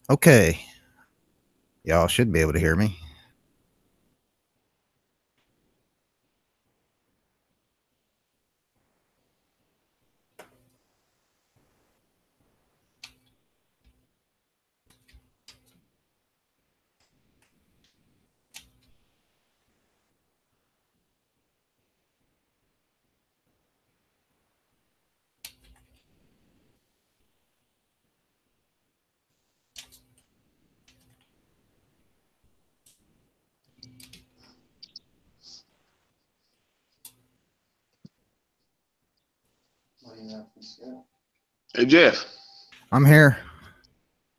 Okay. Y'all should be able to hear me. Hey Jeff. I'm here.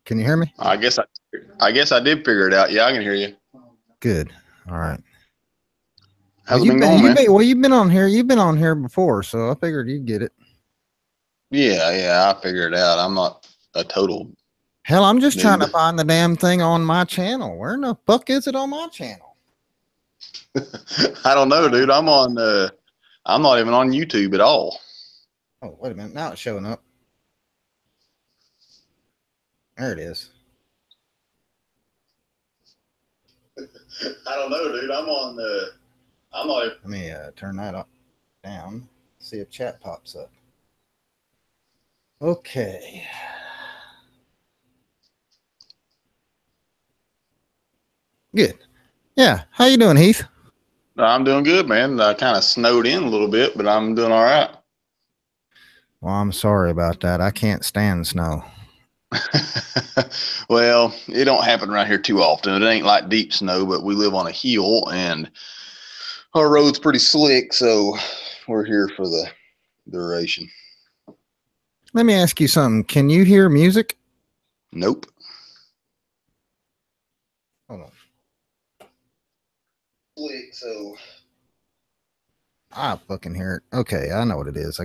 Can you hear me? I guess I did figure it out. Yeah, I can hear you. Good. All right. How's it been going, man? You've been on here. You've been on here before, so I figured you'd get it. Yeah, I figured it out. I'm not a total. Hell, I'm just trying to find the damn thing on my channel. Where in the fuck is it on my channel? I don't know, dude. I'm not even on YouTube at all. Oh, wait a minute. Now it's showing up. There it is. I don't know, dude. I'm not even. Let me turn that up, down. See if chat pops up. Okay. Good. Yeah. How you doing, Heath? I'm doing good, man. I kind of snowed in a little bit, but I'm doing all right. Well, I'm sorry about that. I can't stand snow. Well, it don't happen right here too often. It ain't like deep snow, but we live on a hill and our road's pretty slick, so we're here for the duration. Let me ask you something. Can you hear music? Nope. Hold on. Slick, so I fucking hear it. Okay, I know what it is.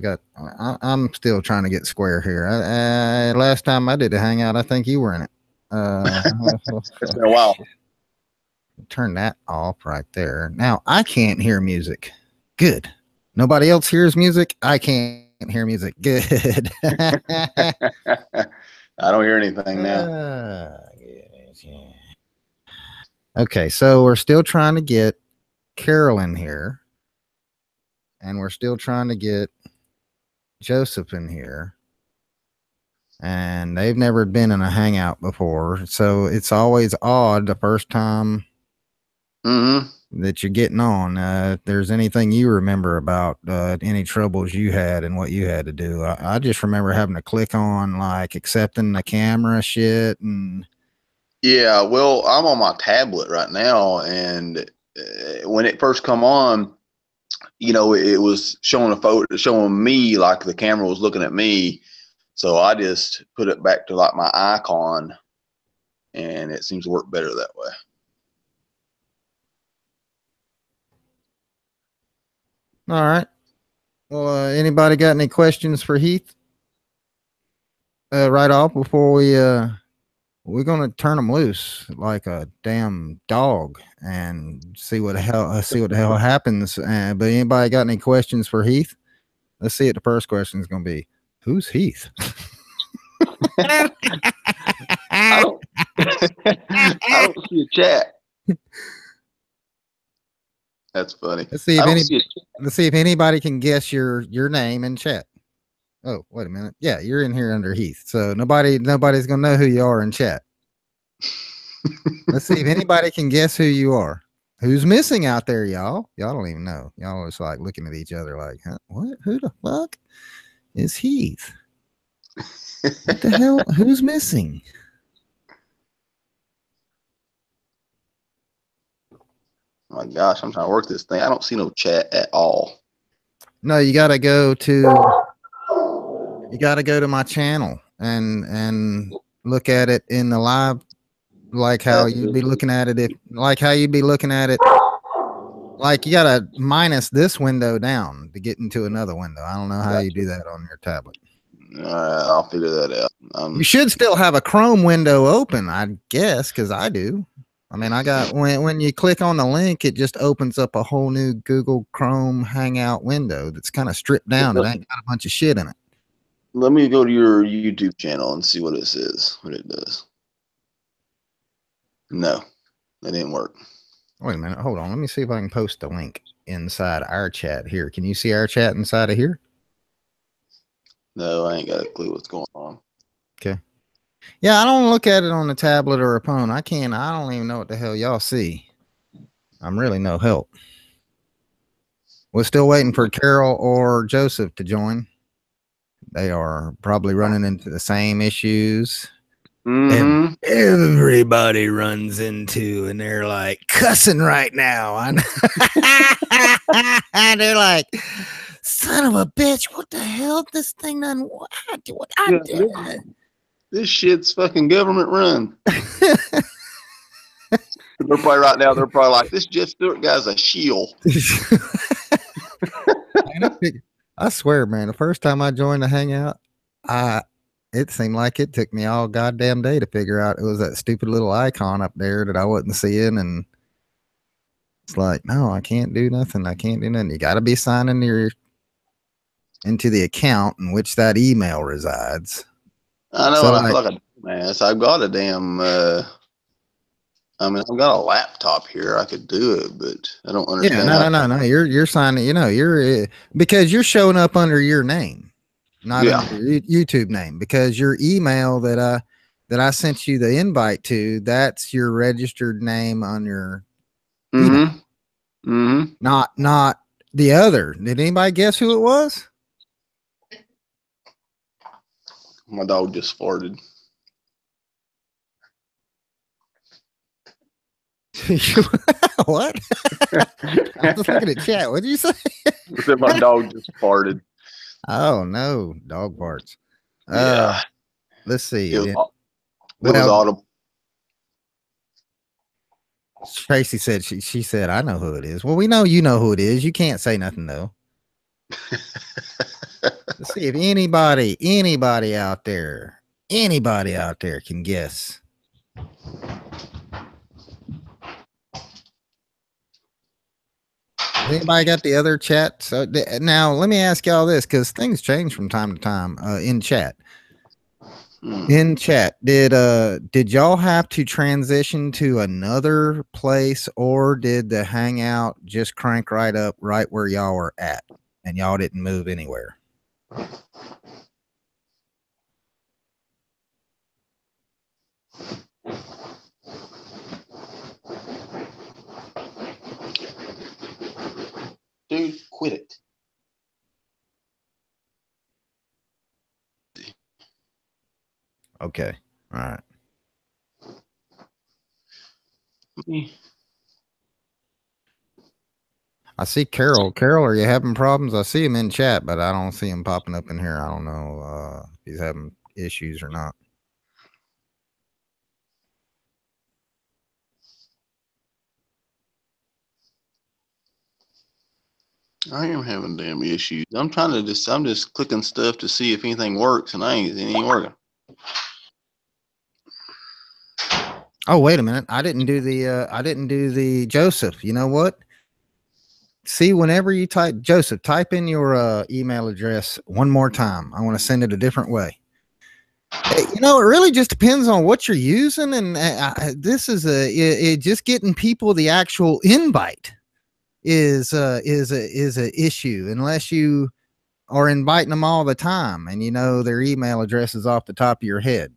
I'm still trying to get square here. Last time I did a hangout, I think you were in it. It's been a while. Turn that off right there. Now I can't hear music. Good. Nobody else hears music. I can't hear music. Good. I don't hear anything now. Okay, so we're still trying to get Carolyn here. And we're still trying to get Joseph in here. And they've never been in a hangout before. So it's always odd the first time that you're getting on. If there's anything you remember about any troubles you had and what you had to do. I just remember having to click on like accepting the camera shit. And yeah, well, I'm on my tablet right now. And when it first come on, you know, it was showing a photo, showing me like the camera was looking at me. So I just put it back to like my icon, and it seems to work better that way. All right. Well, anybody got any questions for Heath? Right off before we're gonna turn them loose like a damn dog and see what the hell happens. But anybody got any questions for Heath? Let's see what the first question is gonna be. Who's Heath? I don't see a chat. That's funny. Let's see if anybody can guess your name in chat. Oh, wait a minute. Yeah, you're in here under Heath. So nobody's gonna know who you are in chat. Let's see if anybody can guess who you are. Who's missing out there, y'all? Y'all don't even know. Y'all are like looking at each other like, huh? What? Who the fuck is Heath? What the hell? Who's missing? Oh my gosh, I'm trying to work this thing. I don't see no chat at all. No, you gotta go to my channel and look at it in the live, like how you'd be looking at it like you gotta minus this window down to get into another window. I don't know how you do that on your tablet. I'll figure that out. You should still have a Chrome window open, I guess, because I do. I mean, I got when you click on the link, it just opens up a whole new Google Chrome Hangout window that's kind of stripped down. It ain't got a bunch of shit in it. Let me go to your YouTube channel and see what it says, what it does. No, that didn't work. Wait a minute. Hold on. Let me see if I can post a link inside our chat here. Can you see our chat inside of here? No, I ain't got a clue what's going on. Okay. Yeah, I don't look at it on the tablet or a phone. I don't even know what the hell y'all see. I'm really no help. We're still waiting for Carol or Joseph to join. They are probably running into the same issues everybody runs into, and they're like cussing right now. They're like, son of a bitch, what the hell? This thing done what I did. This shit's fucking government run. They're probably right now, they're probably like, this Jeff Stewart guy's a shield. I swear, man, the first time I joined the Hangout, it seemed like it took me all goddamn day to figure out it was that stupid little icon up there that I wasn't seeing. And it's like, no, I can't do nothing. I can't do nothing. You got to be signing into the account in which that email resides. I know, so, and I feel like a dumbass. I've got a damn, I've got a laptop here. I could do it, but I don't understand. Yeah, no. You're signing, you're because you're showing up under your name. Not under your YouTube name, because your email that I sent you the invite to, that's your registered name on your email. Not the other. Did anybody guess who it was? My dog just farted. What? I was looking at chat. What did you say? I said my dog just farted. Oh no, dog farts. Yeah. Let's see. It was audible. Tracy said she said, I know who it is. Well, we know you know who it is. You can't say nothing though. Let's see if anybody out there can guess. Anybody got the other chat? So now let me ask y'all this, because things change from time to time in chat. In chat, did y'all have to transition to another place, or did the Hangout just crank right up right where y'all were at and y'all didn't move anywhere? Dude, quit it. Okay. All right. I see Carol. Carol, are you having problems? I see him in chat, but I don't see him popping up in here. I don't know if he's having issues or not. I am having damn issues. I'm just clicking stuff to see if anything works, and it ain't working. Oh, wait a minute. I didn't do the Joseph. You know what? See, whenever you type Joseph, type in your email address one more time. I want to send it a different way. It really just depends on what you're using, and this is just getting people the actual invite is a issue, unless you are inviting them all the time and their email address is off the top of your head.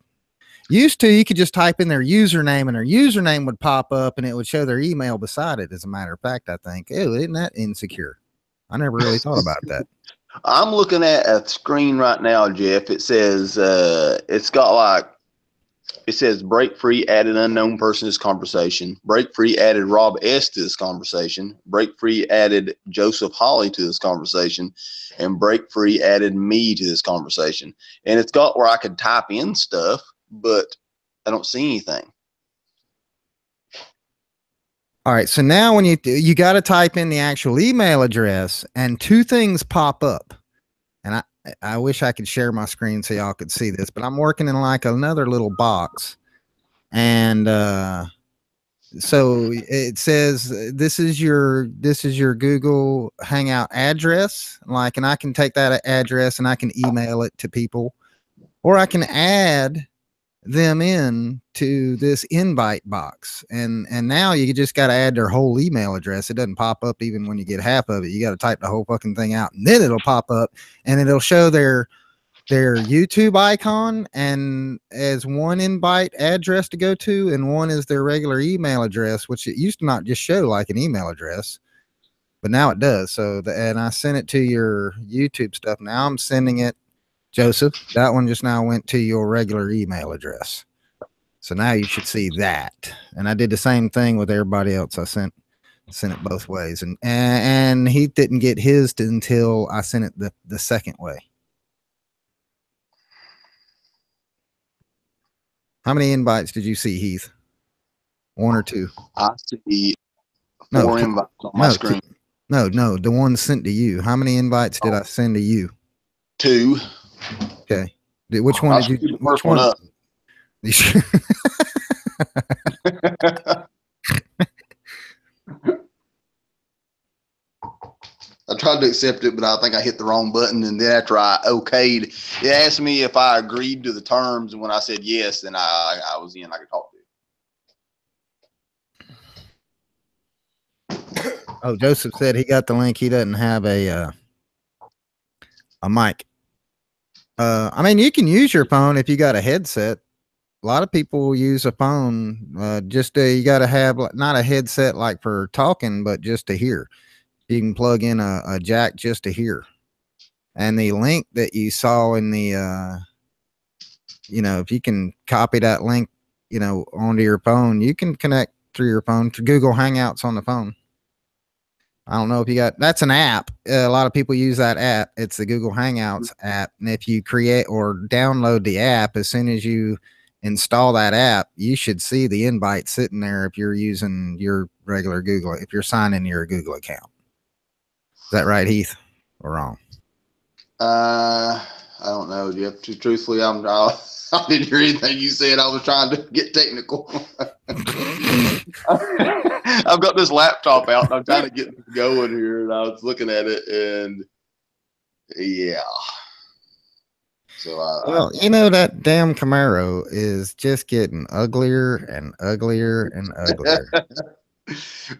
Used to, you could just type in their username and their username would pop up and it would show their email beside it. As a matter of fact, I think, ew, isn't that insecure? I never really thought about that. I'm looking at a screen right now, Jeff. It says it says BreakFree added unknown person to this conversation. BreakFree added Rob S to this conversation. BreakFree added Joseph Holly to this conversation, and BreakFree added me to this conversation. And it's got where I could type in stuff, but I don't see anything. All right. So now when you got to type in the actual email address, and two things pop up. And I wish I could share my screen so y'all could see this, but I'm working in like another little box. And so it says this is your Google Hangout address. Like, and I can take that address and I can email it to people, or I can add them in to this invite box, and now you just got to add their whole email address. It doesn't pop up even when you get half of it. You got to type the whole fucking thing out, and then it'll pop up, and it'll show their YouTube icon and as one invite address to go to, and one is their regular email address, which it used to not just show like an email address, but now it does. So and I sent it to your YouTube stuff. Now I'm sending it, Joseph, that one just now went to your regular email address. So now you should see that. And I did the same thing with everybody else. I sent it both ways. And he didn't get his until I sent it the second way. How many invites did you see, Heath? One or two? I see four invites on my screen. No, the one sent to you. How many invites did I send to you? 2. Okay. Which one did you? Which one? Up. I tried to accept it, but I think I hit the wrong button. And then after I okayed, it asked me if I agreed to the terms. And when I said yes, then I was in. I could talk to you. Oh, Joseph said he got the link. He doesn't have a mic. I mean, you can use your phone if you got a headset. A lot of people use a phone. You got to have not a headset like for talking, but just to hear. You can plug in a jack just to hear. And the link that you saw in the, if you can copy that link, onto your phone, you can connect through your phone to Google Hangouts on the phone. I don't know if you got, that's an app. A lot of people use that app. It's the Google Hangouts app. And if you create or download the app, as soon as you install that app, you should see the invite sitting there if you're using your regular Google, if you're signing into your Google account. Is that right, Heath, or wrong? I don't know. Truthfully, I didn't hear anything you said. I was trying to get technical. I've got this laptop out and I'm trying to get it going here, and I was looking at it, and yeah. So that damn Camaro is just getting uglier and uglier and uglier.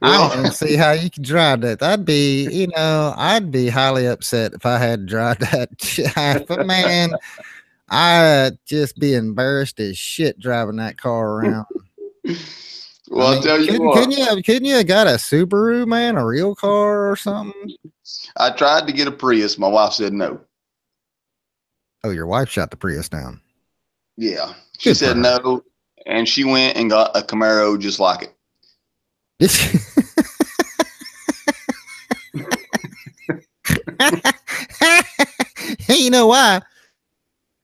I don't even see how you can drive that. I'd be highly upset if I had to drive that. But man, I'd just be embarrassed as shit driving that car around. Well, I'll tell you what. Couldn't you have got a Subaru, man, a real car or something? I tried to get a Prius. My wife said no. Oh, your wife shot the Prius down. Yeah. She said no, and she went and got a Camaro just like it. Hey, you know why?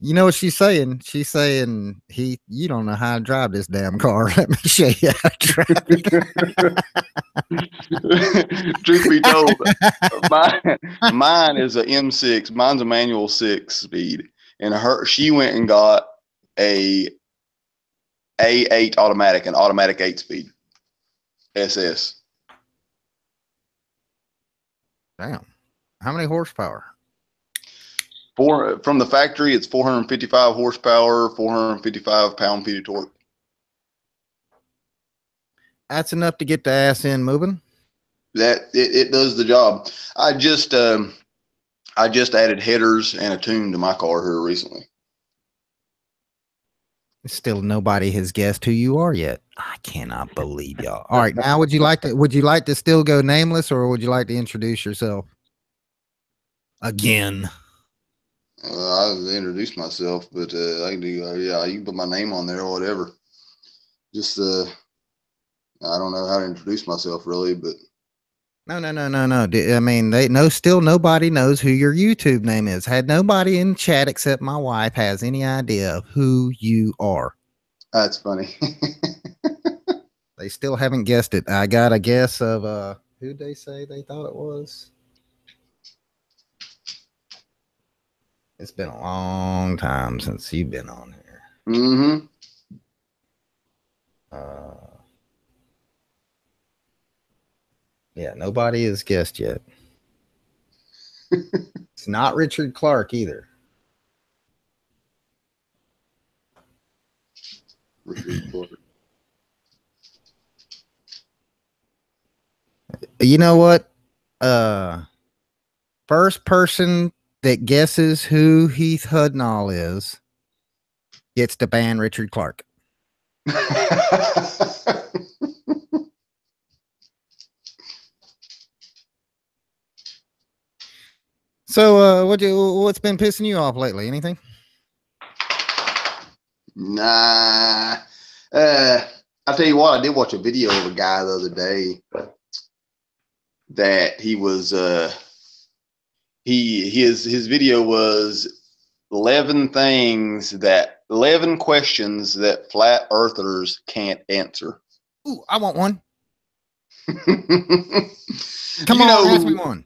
You know what she's saying? She's saying, you don't know how to drive this damn car. Let me show you how to drive it. Truth be told, mine is a M6. Mine's a manual 6-speed, and she went and got a A8 automatic, an automatic 8-speed SS. Damn. How many horsepower? From the factory, it's 455 horsepower, 455 pound-feet of torque. That's enough to get the ass in moving. That it does the job. I just added headers and a tune to my car here recently. Still nobody has guessed who you are yet. I cannot believe y'all. All right, now would you like to still go nameless, or would you like to introduce yourself again? I introduced myself, but I can do you can put my name on there or whatever. Just I don't know how to introduce myself really, but no. I mean, still nobody knows who your YouTube name is. Had nobody in chat except my wife has any idea of who you are. That's funny. They still haven't guessed it. I got a guess of who'd they say they thought it was? It's been a long time since you've been on here. Mm-hmm. Yeah, nobody has guessed yet. It's not Richard Clark either. You know what? First person that guesses who Heath Hudnall is gets to ban Richard Clark. So, what's been pissing you off lately? Anything? Nah. I'll tell you what, I did watch a video of a guy the other day that he was his video was 11 questions that flat earthers can't answer. Ooh, I want one. Come on, ask me one.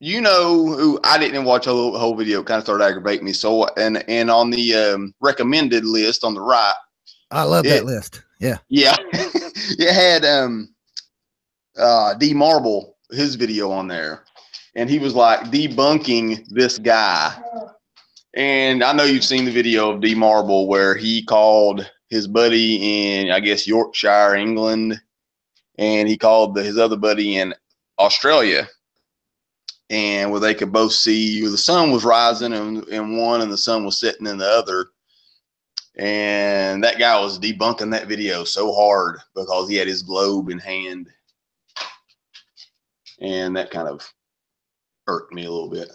You know who I didn't watch the whole video. It kind of started aggravating me. So and on the recommended list on the right, I love that list. Yeah, yeah, it had D Marble, his video on there, and he was like debunking this guy. And I know you've seen the video of D Marble where he called his buddy in, I guess, Yorkshire, England, and he called his other buddy in Australia. And where they could both see the sun was rising in one and the sun was setting in the other. And that guy was debunking that video so hard because he had his globe in hand. And that kind of irked me a little bit.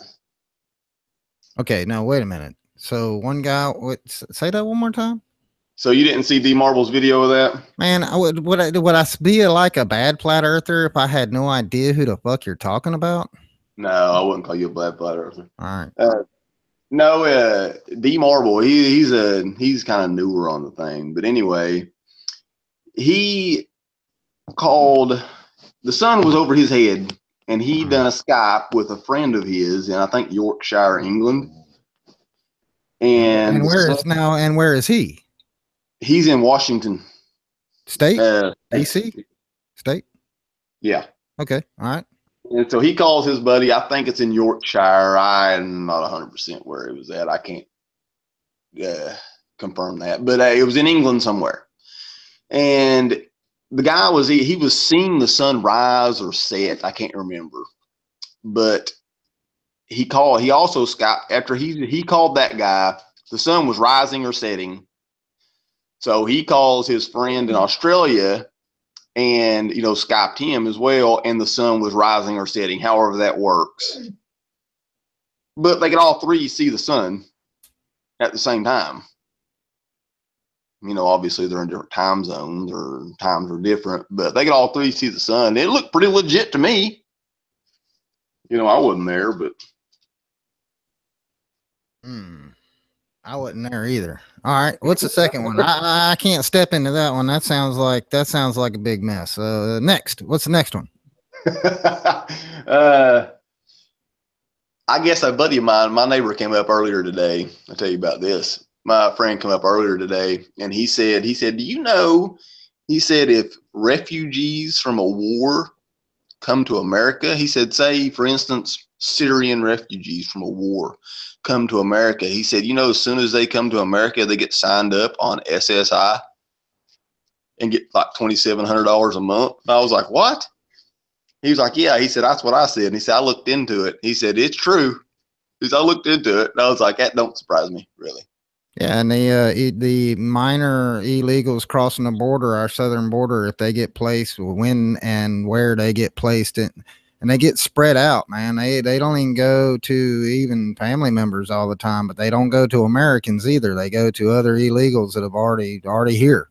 Okay, now wait a minute. So one guy, say that one more time. So you didn't see D Marble's video of that? Man, would I be like a bad flat earther if I had no idea who the fuck you're talking about? No, I wouldn't call you a bad flat earther. All right. No, D Marble, he's kind of newer on the thing, but anyway, he called, the sun was over his head, and he done a Skype with a friend of his in, I think, Yorkshire, England. And where is he? He's in Washington State, DC State. Yeah. Okay. All right. And so he calls his buddy. I think it's in Yorkshire. I'm not 100% where it was at. I can't confirm that, but it was in England somewhere. And the guy was he was seeing the sun rise or set. I can't remember, but he also Skyped after he called that guy. The sun was rising or setting. So he calls his friend in Australia and, Skyped him as well. And the sun was rising or setting, however that works. But they could all three see the sun at the same time. Obviously they're in different time zones or times are different, but they could all three see the sun. It looked pretty legit to me. I wasn't there, but. I wasn't there either. All right. What's the second one? I can't step into that one. That sounds like a big mess. Next, what's the next one? I guess a buddy of mine, my neighbor came up earlier today. I'll tell you about this. My friend came up earlier today and he said, do you know, he said, if refugees from a war come to America, he said, say for instance, Syrian refugees from a war come to America. He said, as soon as they come to America, they get signed up on SSI and get like $2,700 a month. And I was like, what? He was like, yeah. He said, that's what I said. And he said, I looked into it. He said, it's true. He said, I looked into it. And I was like, that don't surprise me, really. Yeah, and the minor illegals crossing the border, our southern border, if they get placed, when and where they get placed, and they get spread out, man. They don't even go to even family members all the time, but they don't go to Americans either. They go to other illegals that have already here,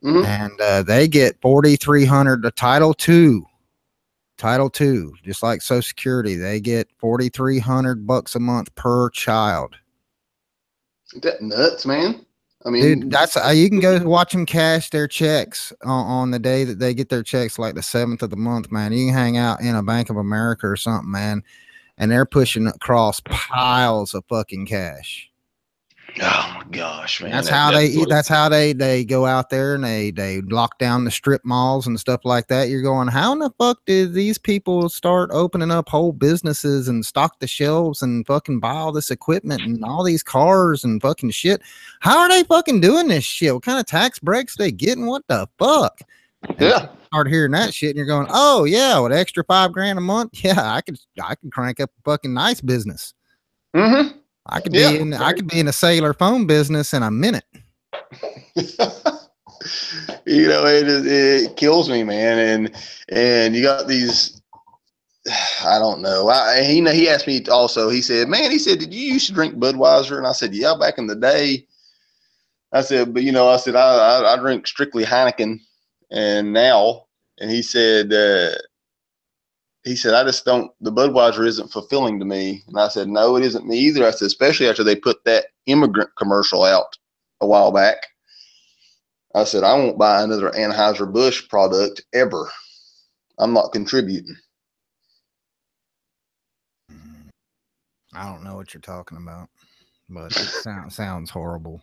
and they get $4,300 to Title II, just like Social Security. They get $4,300 a month per child. Isn't that nuts, man? I mean, dude, that's you can go watch them cash their checks on the day that they get their checks, like the 7th of the month, man. You can hang out in a Bank of America or something, man, and they're pushing across piles of fucking cash. Oh my gosh, man. That's how they eat. That's how they go out there and they lock down the strip malls and stuff like that. You're going, how in the fuck did these people start opening up whole businesses and stock the shelves and fucking buy all this equipment and all these cars and fucking shit? How are they fucking doing this shit? What kind of tax breaks they getting? What the fuck? And Yeah. start hearing that shit and you're going, oh yeah, with extra $5,000 a month, yeah, I could crank up a fucking nice business. Mm-hmm. I could be in a cellular phone business in a minute. You know, it kills me, man. And you got these, I don't know. He asked me also, he said, did you used to drink Budweiser? And I said, yeah, back in the day. I said, but I drink strictly Heineken and now. And he said, I just don't, the Budweiser isn't fulfilling to me. And I said, no, it isn't me either. I said, especially after they put that immigrant commercial out a while back. I said, I won't buy another Anheuser-Busch product ever. I'm not contributing. I don't know what you're talking about, but it sounds horrible.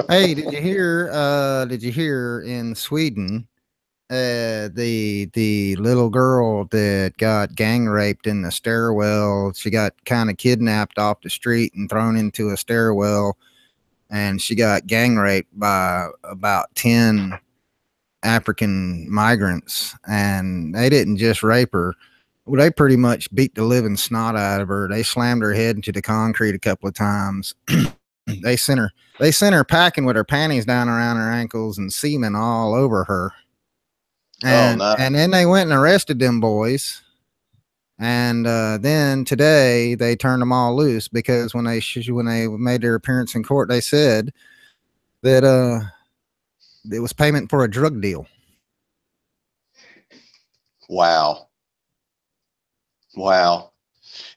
Hey, did you hear in Sweden, the little girl that got gang raped in the stairwell, she got kind of kidnapped off the street and thrown into a stairwell, and she got gang raped by about 10 African migrants, and they didn't just rape her. They pretty much beat the living snot out of her. They slammed her head into the concrete a couple of times. They sent her packing with her panties down around her ankles and semen all over her. And, and then they went and arrested them boys. And then today they turned them all loose because when they made their appearance in court, they said that it was payment for a drug deal. Wow.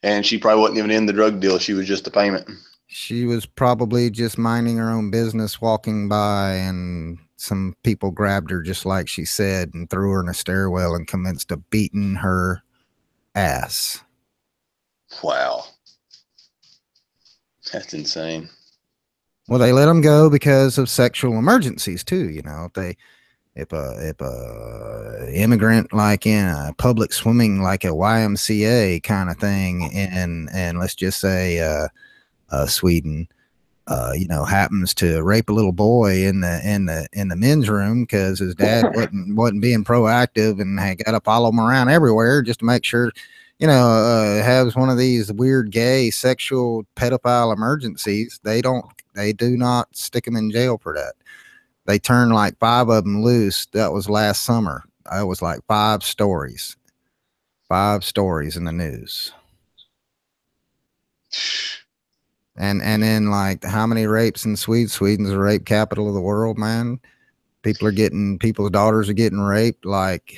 And she probably wasn't even in the drug deal. She was just a payment. She was probably just minding her own business, walking by, and some people grabbed her, just like she said, and threw her in a stairwell and commenced to beating her ass. Wow. That's insane. Well, they let them go because of sexual emergencies too. You know, if a immigrant like in a public swimming, like a YMCA kind of thing, and let's just say Sweden, happens to rape a little boy in the men's room because his dad wasn't being proactive and had got to follow him around everywhere just to make sure, has one of these weird gay sexual pedophile emergencies. They do not stick him in jail for that. They turned like 5 of them loose. That was last summer. That was like 5 stories in the news. And then like how many rapes in Sweden? Sweden's the rape capital of the world, man. People's daughters are getting raped. Like,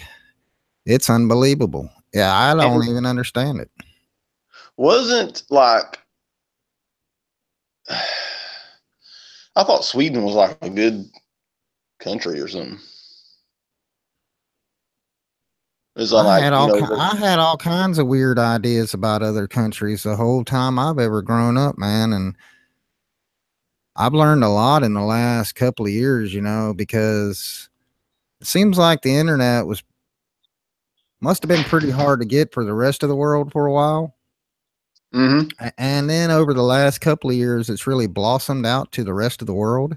it's unbelievable. Yeah, I don't even understand it. Wasn't like, I thought Sweden was like a good country or something. I had all kinds of weird ideas about other countries the whole time I've ever grown up, man. And I've learned a lot in the last couple of years, because it seems like the internet must have been pretty hard to get for the rest of the world for a while. Mm-hmm. And then over the last couple of years, it's really blossomed out to the rest of the world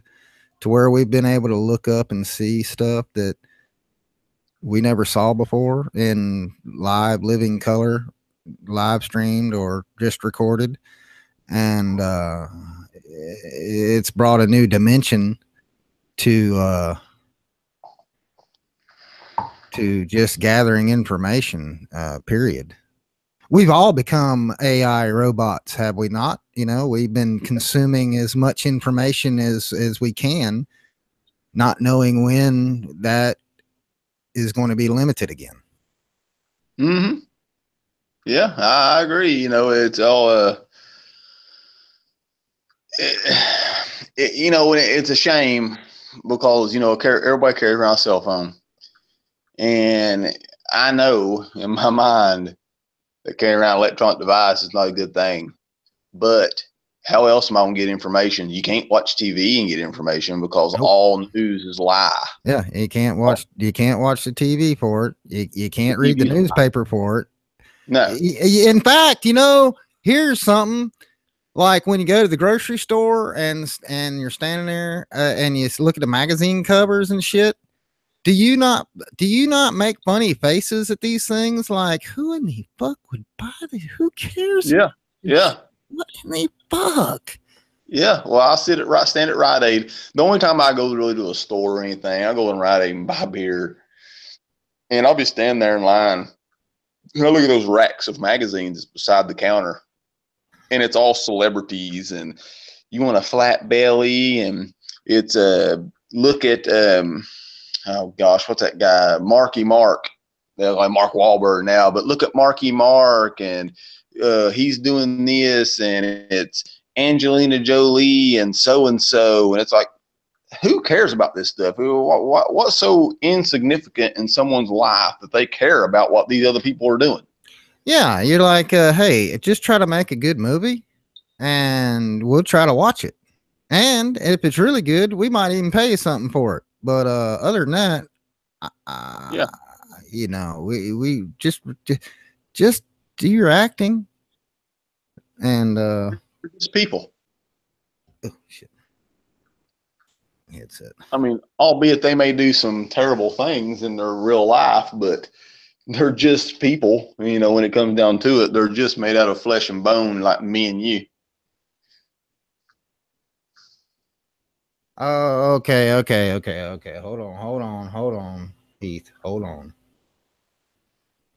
to where we've been able to look up and see stuff that we never saw before in live living color, live streamed or just recorded. And it's brought a new dimension to just gathering information, period. We've all become AI robots, have we not? We've been consuming as much information as we can, not knowing when that is going to be limited again. Mm-hmm. Yeah, I agree. It's all it's a shame because everybody carries around a cell phone, and I know in my mind that carrying around an electronic device is not a good thing, but how else am I going to get information? You can't watch TV and get information because all news is lie. Yeah, you can't watch the TV for it. You can't read the newspaper for it. No. In fact, you know, here's something. Like when you go to the grocery store and you're standing there and you look at the magazine covers and shit, do you not make funny faces at these things? Like, who in the fuck would buy these? Who cares? Yeah. Yeah. What in the fuck? Yeah. Well, I'll stand at Rite Aid. The only time I go really to a store or anything, I go in Rite Aid and buy beer. And I'll be standing there in line. And I look at those racks of magazines beside the counter. And it's all celebrities, and you want a flat belly, and it's look at oh gosh, what's that guy? Marky Mark. They're like Mark Wahlberg now, but look at Marky Mark, and he's doing this, and it's Angelina Jolie and so, and it's like, who cares about this stuff? What's so insignificant in someone's life that they care about what these other people are doing? Yeah, you're like, hey, just try to make a good movie, and we'll try to watch it. And if it's really good, we might even pay you something for it. But other than that, yeah, you know, we just do your acting, and just people. Oh shit! It's it. I mean, albeit they may do some terrible things in their real life, but they're just people, you know, when it comes down to it. They're just made out of flesh and bone like me and you. Oh, okay. Hold on. Heath, hold on.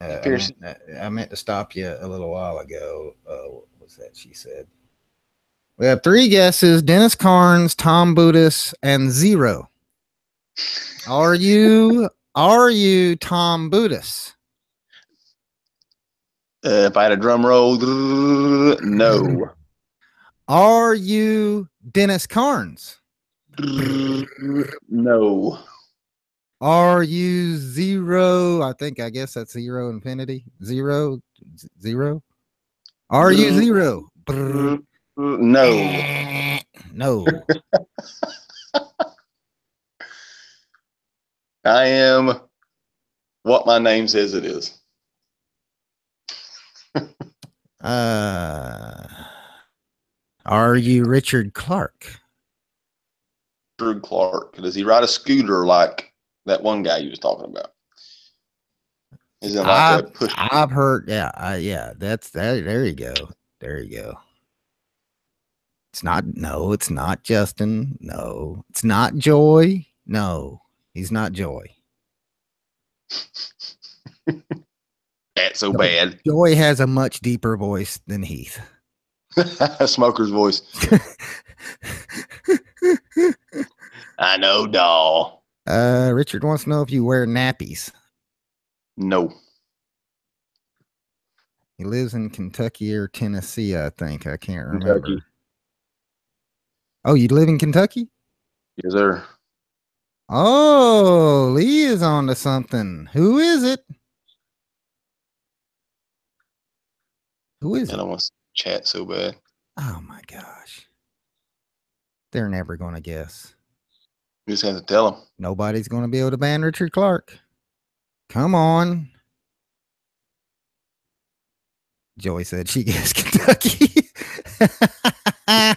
I meant to stop you a little while ago. What was that she said? We have 3 guesses: Dennis Carnes, Tom Budis, and Zero. Are you Tom Budis? If I had a drum roll, no. Are you Dennis Carnes? No. Are you Zero? I guess that's Zero Infinity. Zero. Are you Zero? No. No. I am what my name says it is. Are you Richard Clark? Richard Clark. Does he ride a scooter like that one guy you was talking about? Is it like a push? I've heard, yeah, that's that. There you go. It's not Justin. No, it's not Joy. No, he's not Joy. That's so bad. Joy has a much deeper voice than Heath. Smoker's voice. I know, doll. Richard wants to know if you wear nappies. No. He lives in Kentucky or Tennessee, I think. I can't remember. Kentucky. Oh, you live in Kentucky? Yes, sir. Oh, Lee is on to something. Who is it? I don't want to chat so bad. Oh my gosh. They're never going to guess. You just have to tell them. Nobody's going to be able to ban Richard Clark. Come on. Joey said she guessed Kentucky. I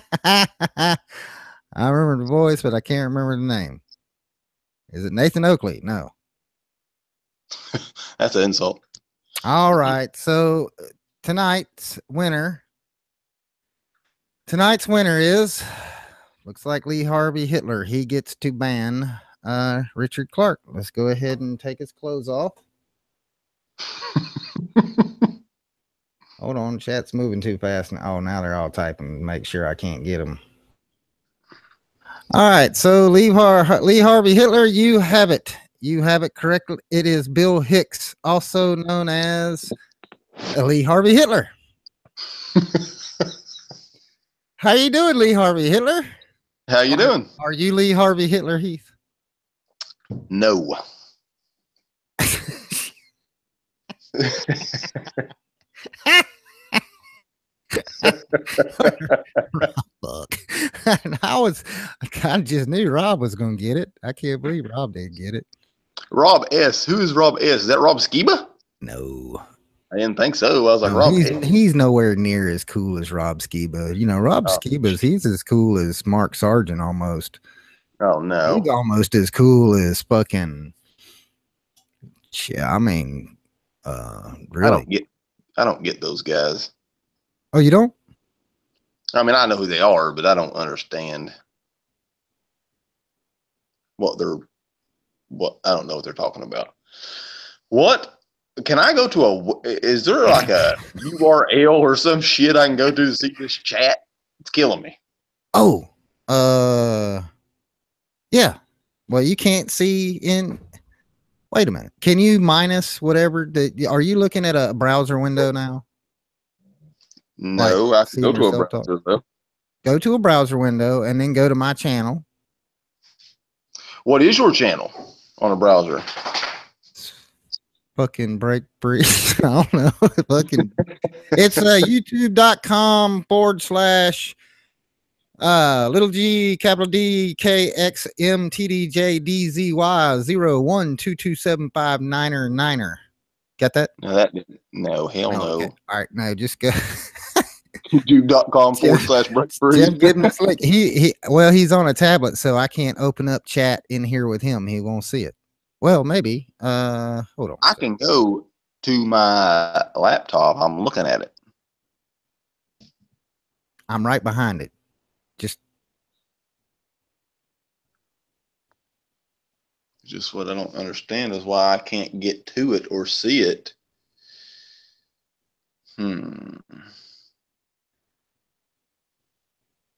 remember the voice, but I can't remember the name. Is it Nathan Oakley? No. That's an insult. All right. So tonight's winner is, looks like Lee Harvey Hitler. He gets to ban Richard Clark. Let's go ahead and take his clothes off. Hold on, chat's moving too fast. Oh, now they're all typing. Make sure I can't get them. All right, so Lee Harvey Hitler, you have it. You have it correctly. It is Bill Hicks, also known as Lee Harvey Hitler. How you doing, Lee Harvey Hitler? How you doing? Are you Lee Harvey Hitler, Heath? No. Fuck. And I just knew Rob was gonna get it. I can't believe Rob didn't get it. Rob S. Who is Rob S? Is that Rob Skiba? No. I didn't think so. I was like, No, Rob S. he's nowhere near as cool as Rob Skiba. You know, Rob Skiba's he's as cool as Mark Sargent almost. Oh no. He's almost as cool as fucking I mean, really. I don't get those guys. Oh, you don't? I mean, I know who they are, but I don't understand I don't know what they're talking about. What? Can I go to is there like a URL or some shit I can go to see this chat? It's killing me. Oh, yeah. Well, you can't see wait a minute. Can you minus whatever are you looking at a browser window now? No, I can go to a browser though. Go to a browser window and then go to my channel. What is your channel on a browser? Fucking BreakFree. I don't know. Fucking it's youtube.com/ little g capital D KXMTDJDZY 01227599er. Got that? No, hell no. Okay. All right, no, just go youtube.com/ BreakFree. Give him a flick. He's on a tablet, so I can't open up chat in here with him. He won't see it. Well, maybe. Hold on. I can go to my laptop. I'm looking at it. I'm right behind it. Just what I don't understand is why I can't get to it or see it. Let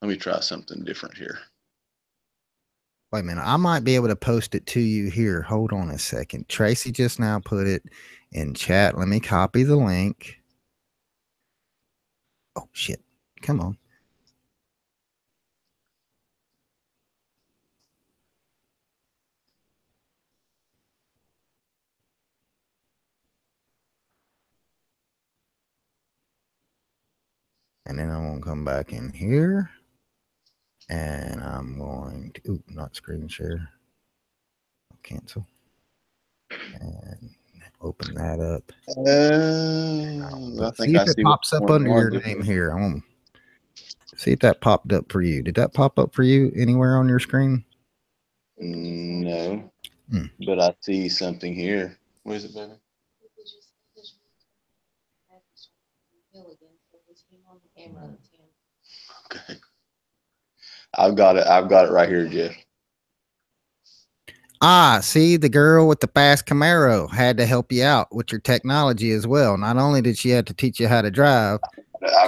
me try something different here. Wait a minute. I might be able to post it to you here. Hold on a second. Tracy just now put it in chat. Let me copy the link. Oh, shit. Come on. And then I'm going to come back in here. And I'm going to, not screen share. Cancel. And open that up. I think see if it pops up under your name here. I want to see if that popped up for you. Did that pop up for you anywhere on your screen? No. But I see something here. Where is it, baby? Okay. I've got it right here, Jeff. See, the girl with the fast Camaro had to help you out with your technology as well. Not only did she have to teach you how to drive,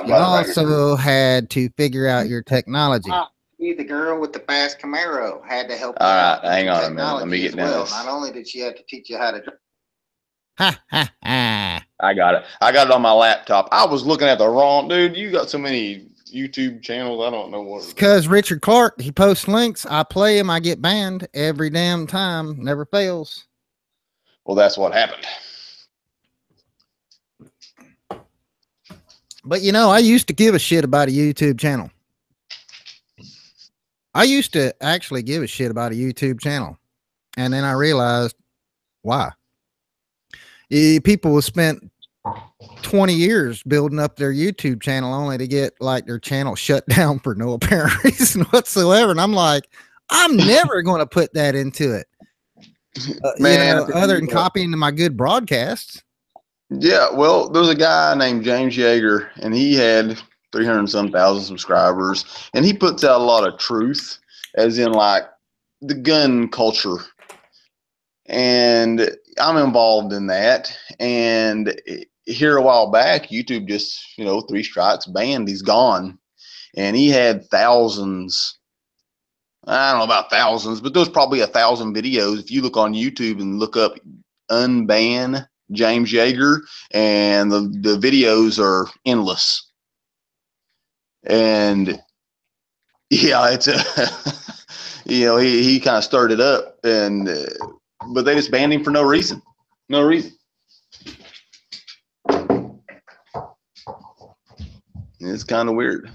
she also had to figure out your technology. See, the girl with the fast Camaro had to help you out. All right, hang on a minute. Let me get down this. Not only did she have to teach you how to drive. Ha, ha, ha. I got it. I got it on my laptop. I was looking at the wrong dude. You got so many YouTube channels. I don't know what. Because Richard Clark, he posts links. I play him. I get banned every damn time. Never fails. Well, that's what happened. But you know, I used to give a shit about a YouTube channel. I used to actually give a shit about a YouTube channel. And then I realized why. People have spent 20 years building up their YouTube channel only to get like their channel shut down for no apparent reason whatsoever. And I'm like, I'm never going to put that into it. Man, other than copying my good broadcasts. Yeah, well, there's a guy named James Yeager, and he had 300-some thousand subscribers, and he puts out a lot of truth, as in like the gun culture. And I'm involved in that. And here a while back, YouTube just, 3 strikes banned. He's gone. And he had thousands. I don't know about thousands, but there's probably 1,000 videos. If you look on YouTube and look up unban James Yeager, and the videos are endless. And yeah, it's a, he kind of stirred it up, and but they just banned him for no reason. No reason. It's kind of weird.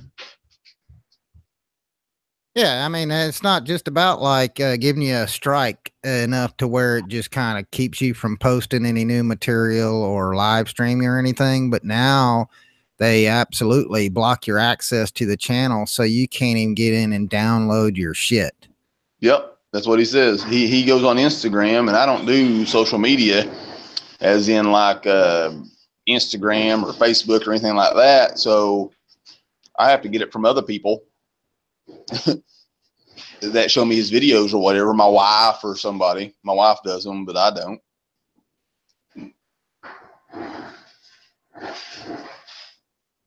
Yeah, I mean, it's not just about like giving you a strike enough to where it just kind of keeps you from posting any new material or live streaming or anything, but now they absolutely block your access to the channel, so you can't even get in and download your shit. Yep, that's what he says. He goes on Instagram, and I don't do social media, as in like Instagram or Facebook or anything like that. So I have to get it from other people that show me his videos or whatever. My wife or somebody. My wife does them, but I don't.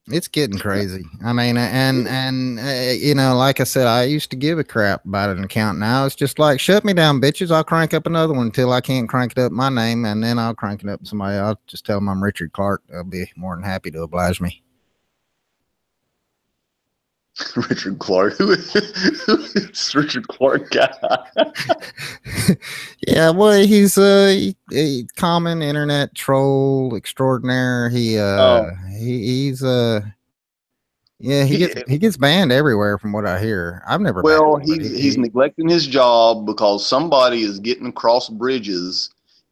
It's getting crazy. I mean, and you know, like I said, I used to give a crap about an account. Now it's just like, shut me down, bitches. I'll crank up another one until I can't crank it up my name, and then I'll crank it up somebody. I'll just tell them I'm Richard Clark. They'll be more than happy to oblige me. Richard Clark. Who is Richard Clark guy? Yeah, well, he's a common internet troll extraordinaire. He's yeah, he gets banned everywhere from what I hear. I've never Well, banned him, but he's neglecting his job because somebody is getting across bridges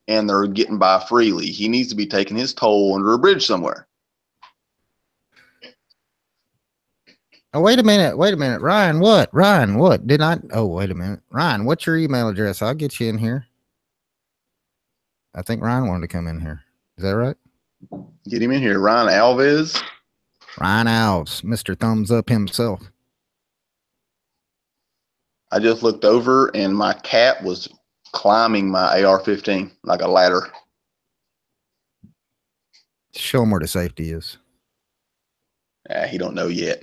and they're getting by freely. He needs to be taking his toll under a bridge somewhere. Oh, wait a minute. Ryan, what? Did I? Oh, wait a minute. Ryan, what's your email address? I'll get you in here. I think Ryan wanted to come in here. Is that right? Get him in here. Ryan Alves. Ryan Alves, Mr. Thumbs Up himself. I just looked over and my cat was climbing my AR-15 like a ladder. Show him where the safety is. He don't know yet.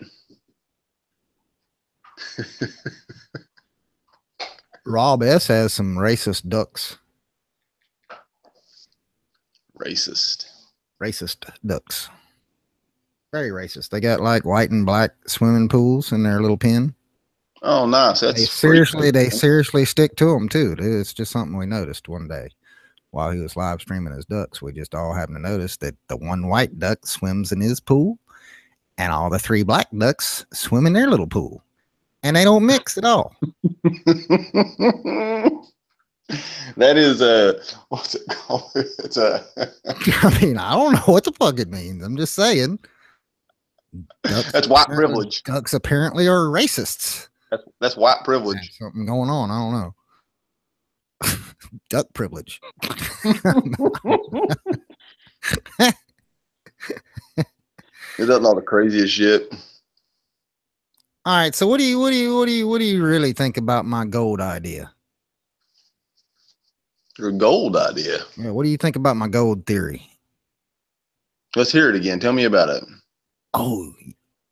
Rob S has some racist ducks. Racist Ducks. Very racist. They got like white and black swimming pools in their little pen. Oh, nice. That's they seriously stick to them too. It's just something we noticed one day while he was live streaming his ducks. We just all happened to notice that the one white duck swims in his pool and all the three black ducks swim in their little pool. And they don't mix at all. That is what's it called? It's a I mean, I don't know what the fuck it means. I'm just saying. That's white privilege. Ducks apparently are racists. That's white privilege. There's something going on. I don't know. Duck privilege. It does all the craziest shit. All right. So what do you really think about my gold idea? Your gold idea. Yeah. What do you think about my gold theory? Let's hear it again. Tell me about it. Oh,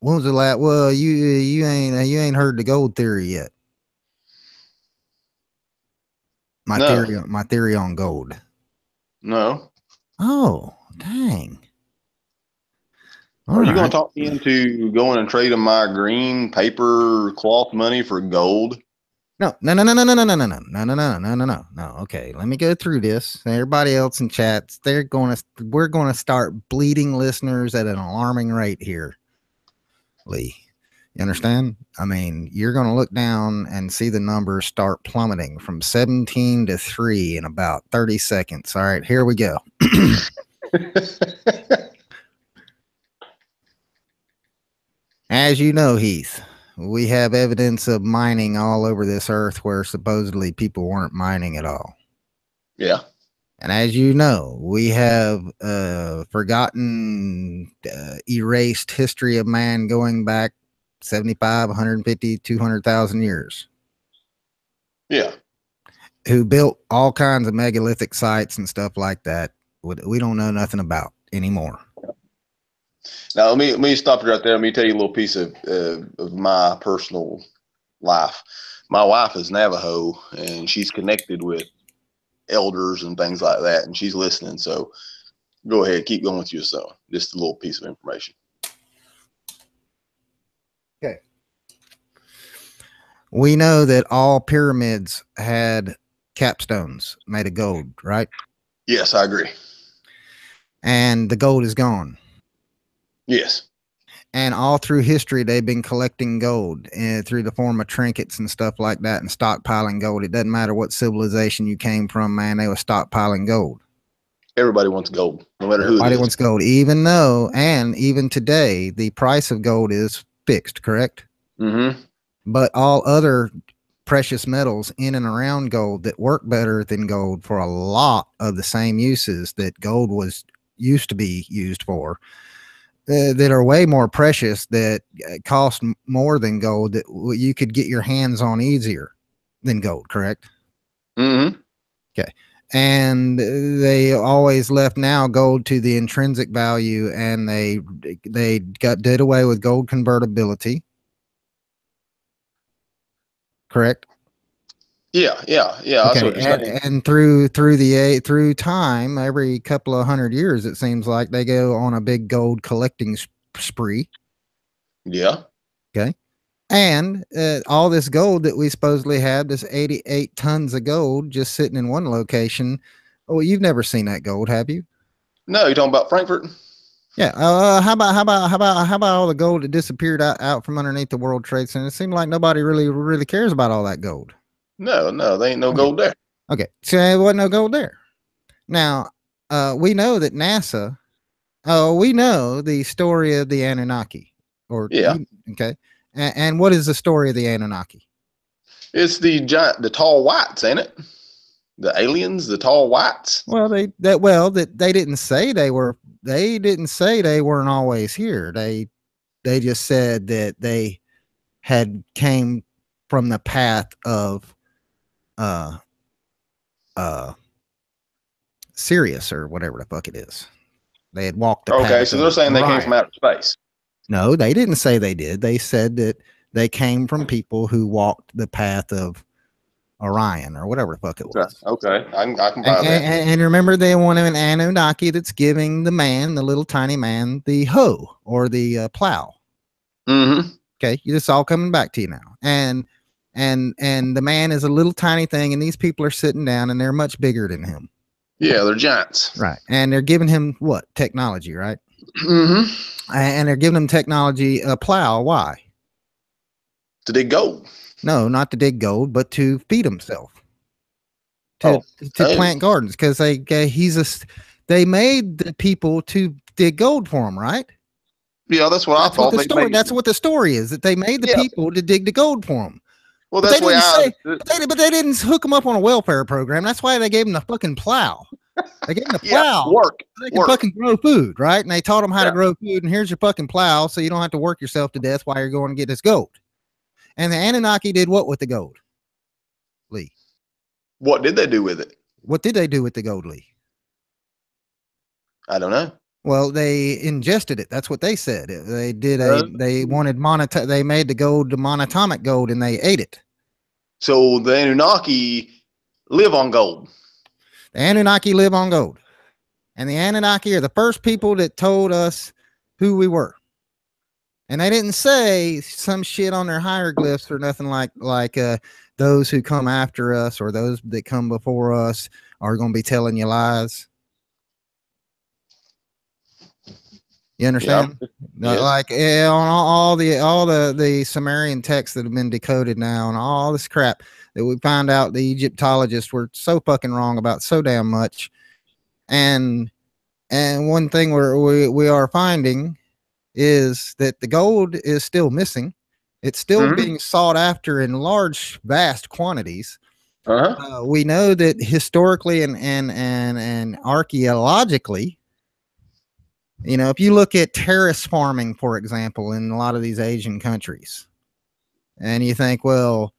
when was the last? Well, you ain't heard the gold theory yet. My theory on gold. No. Oh, dang. Are you going to talk me into going and trading my green paper cloth money for gold? No. Okay, let me go through this. Everybody else in chats, we're going to start bleeding listeners at an alarming rate here, Lee. You understand? I mean, you're going to look down and see the numbers start plummeting from 17 to 3 in about 30 seconds. All right, here we go. As you know, Heath, we have evidence of mining all over this earth where supposedly people weren't mining at all. Yeah. And as you know, we have forgotten, erased history of man going back 75, 150, 200,000 years. Yeah. Who built all kinds of megalithic sites and stuff like that. We don't know nothing about anymore. Now, let me stop you right there. Let me tell you a little piece of my personal life. My wife is Navajo, and she's connected with elders and things like that, and she's listening. So go ahead, keep going with yourself. Just a little piece of information. Okay. We know that all pyramids had capstones made of gold, right? Yes, I agree. And the gold is gone. Yes. And all through history, they've been collecting gold through the form of trinkets and stuff like that and stockpiling gold. It doesn't matter what civilization you came from, man, they were stockpiling gold. Everybody wants gold, no matter who it Everybody is. wants gold, even though, and even today, the price of gold is fixed, correct? Mm-hmm. But all other precious metals in and around gold that work better than gold for a lot of the same uses that gold was used to be used for, that are way more precious, that cost more than gold, that you could get your hands on easier than gold, correct? Mm-hmm. Okay. And they always left now gold to the intrinsic value, and they did away with gold convertibility, correct? Yeah. That's Okay, what you're saying. and through time, every couple of 100 years, it seems like they go on a big gold collecting spree. Yeah. Okay, and all this gold that we supposedly have, this 88 tons of gold just sitting in one location. Oh, you've never seen that gold, have you? No, you're talking about Frankfurt? Yeah. How about all the gold that disappeared out from underneath the World Trade Center? It seemed like nobody really cares about all that gold. No, there ain't no Okay. gold there. Okay, so there wasn't no gold there. Now, we know that NASA. Oh, we know the story of the Anunnaki. Yeah. Okay. And what is the story of the Anunnaki? It's the tall whites, ain't it? The aliens, the tall whites. Well, they didn't say they were. They didn't say they weren't always here. They just said that they had came from the path of Sirius or whatever the fuck it is. They had walked the path. Okay, so they're saying Orion. they came from outer space. No, they didn't say they did. They said that they came from people who walked the path of Orion or whatever the fuck it was. Okay, I can buy that. And remember, they want an Anunnaki that's giving the man, the little tiny man, the hoe or the plow. Mm-hmm. Okay, it's all coming back to you now. And the man is a little tiny thing, and these people are sitting down, and they're much bigger than him. Yeah, they're giants. Right, and they're giving him what? Technology, right? Mm-hmm. And they're giving him technology, a plow. Why? To dig gold. No, not to dig gold, but to feed himself. To plant gardens, because they made the people to dig gold for him, right? Yeah, that's what I thought. That's what the story is, that they made the people to dig the gold for them. Well, that's why but they didn't hook them up on a welfare program. That's why they gave them the fucking plow. They gave them the plow. Work. They can fucking grow food, right? And they taught them how to grow food. And here's your fucking plow, so you don't have to work yourself to death while you're going to get this gold. And the Anunnaki did what with the gold, Lee? What did they do with it? What did they do with the gold, Lee? I don't know. Well, they ingested it. That's what they said. They did they wanted they made the gold, the monatomic gold, and they ate it. So the Anunnaki live on gold. The Anunnaki live on gold. And the Anunnaki are the first people that told us who we were. And they didn't say some shit on their hieroglyphs or nothing like those who come after us or those that come before us are going to be telling you lies. You understand? Yeah. Like on all the Sumerian texts that have been decoded now and all this crap that we found out the Egyptologists were so fucking wrong about so damn much. And one thing we are finding is that the gold is still missing. It's still being sought after in large, vast quantities. We know that historically and archaeologically, you know, if you look at terrace farming, for example, in a lot of these Asian countries, and you think, well,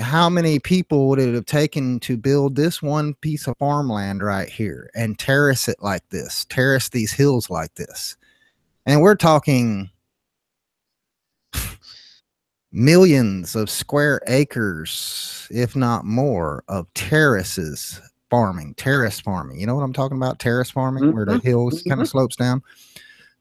how many people would it have taken to build this one piece of farmland right here and terrace it like this, terrace these hills like this? And we're talking millions of square acres, if not more, of terraces farming, terrace farming. You know what I'm talking about? Terrace farming, where the hills kind of slopes down.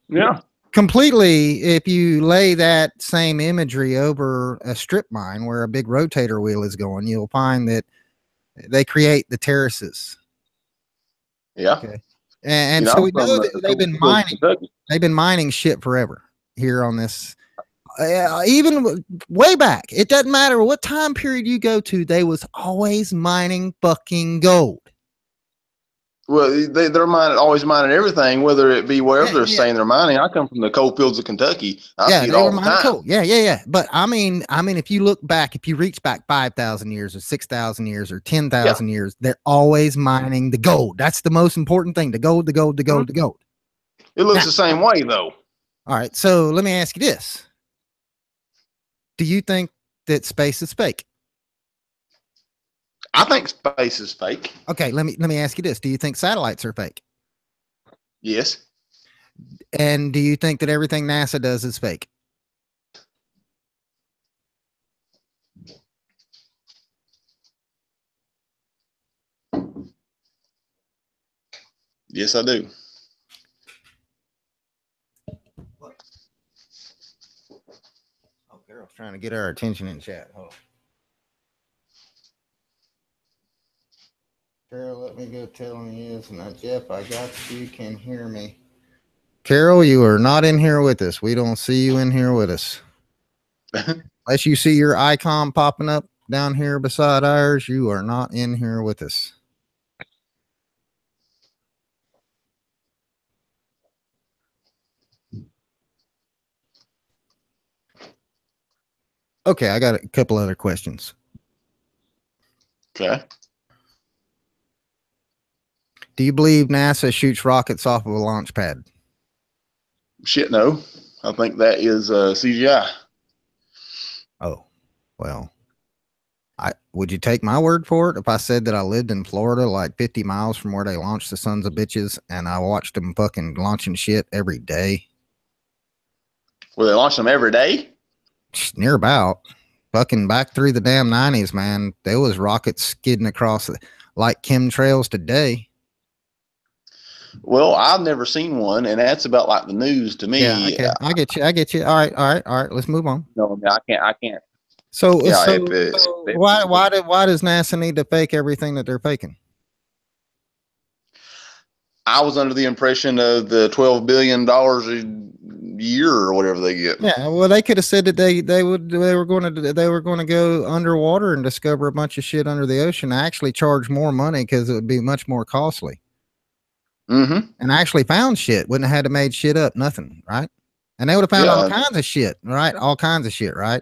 Yeah. Completely, if you lay that same imagery over a strip mine where a big rotator wheel is going, you'll find that they create the terraces. Yeah. Okay. And so we know that they've been mining shit forever. here on this. Even way back, it doesn't matter what time period you go to, they was always mining fucking gold. Well, they're always mining everything, whether it be wherever they're saying they're mining. I come from the coal fields of Kentucky. I see it all the time. Coal. Yeah. But I mean, if you look back, if you reach back 5,000 years or 6,000 years or 10,000 years, they're always mining the gold. That's the most important thing. The gold. It looks the same way, though. All right. So let me ask you this. Do you think that space is fake? I think space is fake. Okay, let me ask you this. Do you think satellites are fake? Yes. And do you think that everything NASA does is fake? Yes, I do. Oh, Carol's trying to get our attention in chat. Hold on. Carol, let me go tell him he is. Now, Jeff, I got you. Can hear me. Carol, you are not in here with us. We don't see you in here with us. Unless you see your icon popping up down here beside ours, you are not in here with us. Okay, I got a couple other questions. Okay. Do you believe NASA shoots rockets off of a launch pad? Shit, no. I think that is CGI. Oh, well, would you take my word for it if I said that I lived in Florida, like 50 miles from where they launched the sons of bitches, and I watched them fucking launching shit every day? Well, they launch them every day? Near about. Fucking back through the damn 90s, man. There was rockets skidding across like chemtrails today. Well, I've never seen one, and that's about like the news to me. Yeah, okay. I get you. All right. Let's move on. No, I can't. So, yeah, why does NASA need to fake everything that they're faking? I was under the impression of the $12 billion a year or whatever they get. Yeah, well, they could have said that they were going to go underwater and discover a bunch of shit under the ocean. Actually, charge more money because it would be much more costly. Mm-hmm. And actually found shit. Wouldn't have had to made shit up, nothing, right? And they would have found all kinds of shit, right? All kinds of shit, right?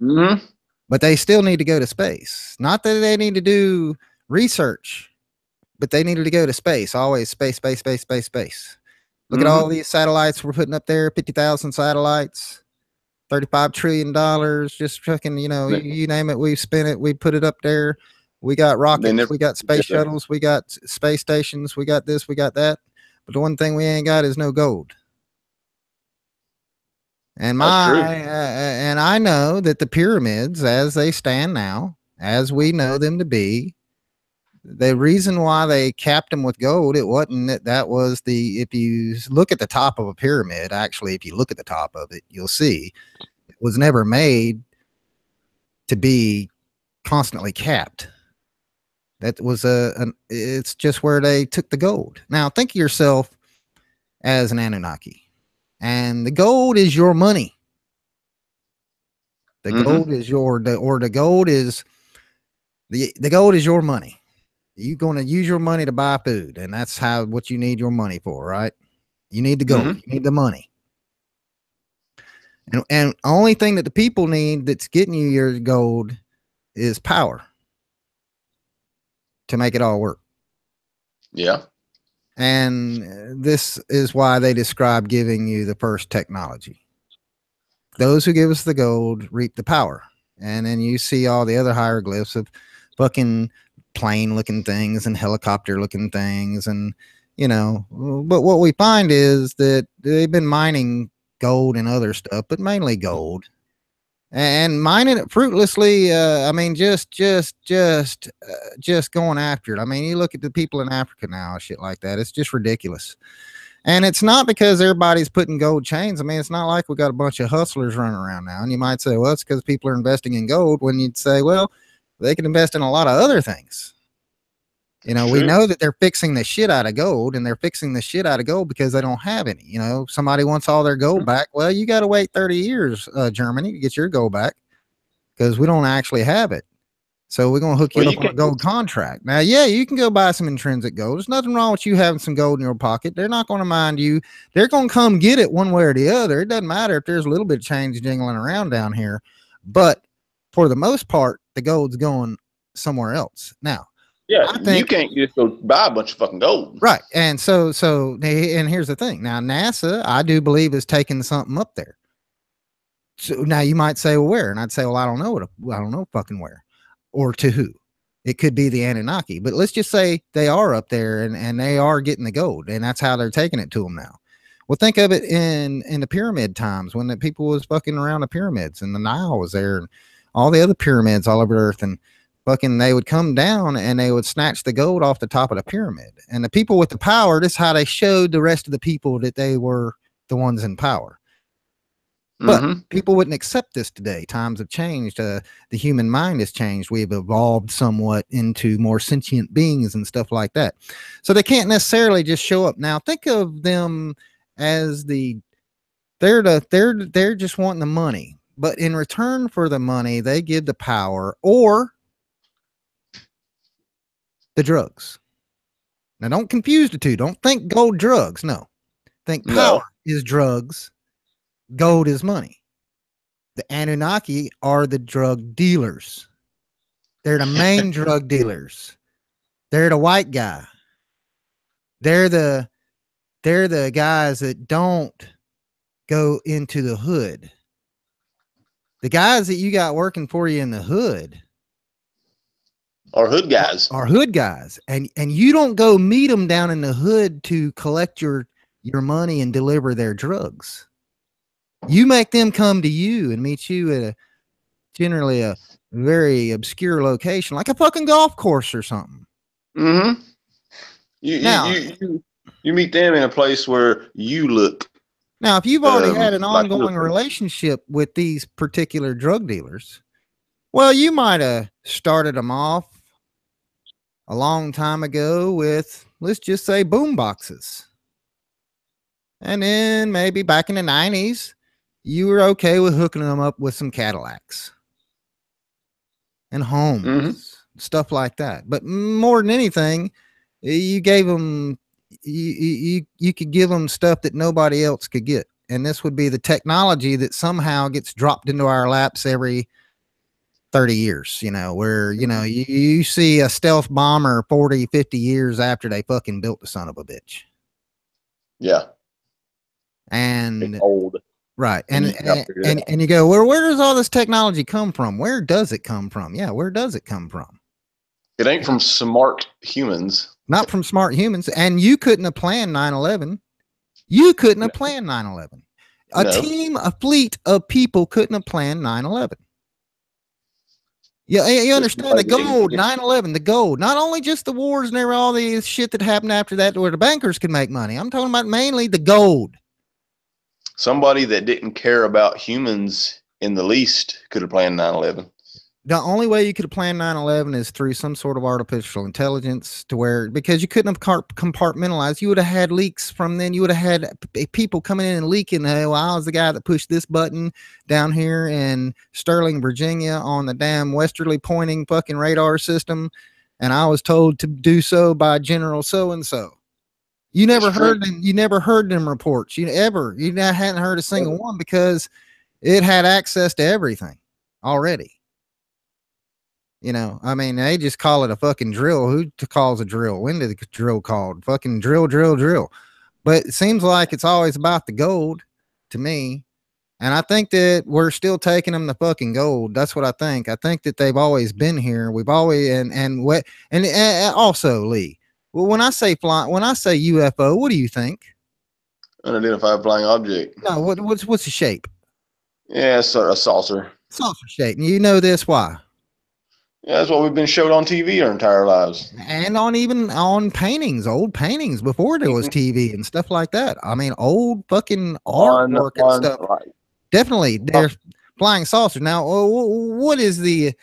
Mm-hmm. But they still need to go to space. Not that they need to do research, but they needed to go to space. Always space. Look at all these satellites we're putting up there. 50,000 satellites, $35 trillion. Just fucking, you name it, we spin it, we put it up there. We got rockets, we got space shuttles, we got space stations, we got this, we got that. But the one thing we ain't got is no gold. And and I know that the pyramids, as they stand now, as we know them to be, the reason why they capped them with gold, it wasn't that was if you look at the top of a pyramid, actually, if you look at the top of it, you'll see it was never made to be constantly capped. That was it's just where they took the gold. Now think of yourself as an Anunnaki, and the gold is your money. The gold is the gold is your money. You're going to use your money to buy food, and that's what you need your money for, right? You need the gold. You need the money. And the only thing that the people need that's getting you your gold is power to make it all work. Yeah. And this is why they describe giving you the first technology. Those who give us the gold reap the power. And then you see all the other hieroglyphs of fucking plane looking things and helicopter looking things. And, but what we find is that they've been mining gold and other stuff, but mainly gold. And mining it fruitlessly. I mean, just going after it. I mean, you look at the people in Africa now, shit like that. It's just ridiculous. And it's not because everybody's putting gold chains. I mean, it's not like we got a bunch of hustlers running around now. And you might say, well, it's because people are investing in gold. When you'd say, well, they can invest in a lot of other things. You know, we know that they're fixing the shit out of gold, and they're fixing the shit out of gold because they don't have any. You know, somebody wants all their gold back. Well, you got to wait 30 years, Germany, to get your gold back because we don't actually have it. So we're going to hook you up on a gold contract. Now, yeah, you can go buy some intrinsic gold. There's nothing wrong with you having some gold in your pocket. They're not going to mind you. They're going to come get it one way or the other. It doesn't matter if there's a little bit of change jingling around down here. But for the most part, the gold's going somewhere else. Now, yeah, you can't just go buy a bunch of fucking gold. Right. And and here's the thing. Now, NASA, I do believe, is taking something up there. So now you might say, well, where? And I'd say, well, I don't know fucking where or to who. It could be the Anunnaki, but let's just say they are up there and they are getting the gold, and that's how they're taking it to them now. Well, think of it in the pyramid times when the people was fucking around the pyramids and the Nile was there and all the other pyramids all over Earth, and fucking they would come down and they would snatch the gold off the top of the pyramid. And the people with the power, this is how they showed the rest of the people that they were the ones in power. But people wouldn't accept this today. Times have changed. The human mind has changed. We've evolved somewhat into more sentient beings and stuff like that. So they can't necessarily just show up. Now think of them as they're just wanting the money. But in return for the money, they give the power or the drugs. Now, don't confuse the two. Don't think gold drugs. No. Think power is drugs. Gold is money. The Anunnaki are the drug dealers. They're the main drug dealers. They're the white guy. They're the guys that don't go into the hood. The guys that you got working for you in the hood are hood guys. And you don't go meet them down in the hood to collect your money and deliver their drugs. You make them come to you and meet you at generally a very obscure location, like a fucking golf course or something. You meet them in a place where you look. Now, if you've already had an ongoing relationship with these particular drug dealers, well, you might have started them off a long time ago with, let's just say, boom boxes. And then maybe back in the 90s, you were okay with hooking them up with some Cadillacs and homes, stuff like that. But more than anything, you gave them, you could give them stuff that nobody else could get. And this would be the technology that somehow gets dropped into our laps every 30 years, you know, where, you know, you see a stealth bomber 40, 50 years after they fucking built the son of a bitch. Yeah. And it's old. Right. And you go, well, where does all this technology come from? Where does it come from? Yeah. Where does it come from? It ain't from smart humans. Not from smart humans. And you couldn't have planned 9/11. You couldn't have planned 9/11. A fleet of people couldn't have planned 9/11. Yeah, you understand the gold, 9/11, the gold, not only just the wars and all the shit that happened after that where the bankers could make money. I'm talking about mainly the gold. Somebody that didn't care about humans in the least could have planned 9/11. The only way you could have planned 9/11 is through some sort of artificial intelligence to where, because you couldn't have compartmentalized. You would have had leaks from then. You would have had people coming in and leaking. Hey, well, I was the guy that pushed this button down here in Sterling, Virginia on the damn westerly pointing fucking radar system. And I was told to do so by General so-and-so. You never heard them. You never heard them reports. You hadn't heard a single one because it had access to everything already. You know, I mean, they just call it a fucking drill. Who calls a drill? When did the drill called? Fucking drill. But it seems like it's always about the gold to me. And I think that we're still taking them the fucking gold. That's what I think. I think that they've always been here. We've always, and also, Lee, well, when I say UFO, what do you think? Unidentified flying object. No, what's the shape? Yeah, it's a saucer. Saucer shape. And you know this, why? Yeah, that's what we've been showed on TV our entire lives. And even on paintings, old paintings before there was TV and stuff like that. I mean, old fucking artwork and stuff. Right. Definitely, they're flying saucers. Now, what is the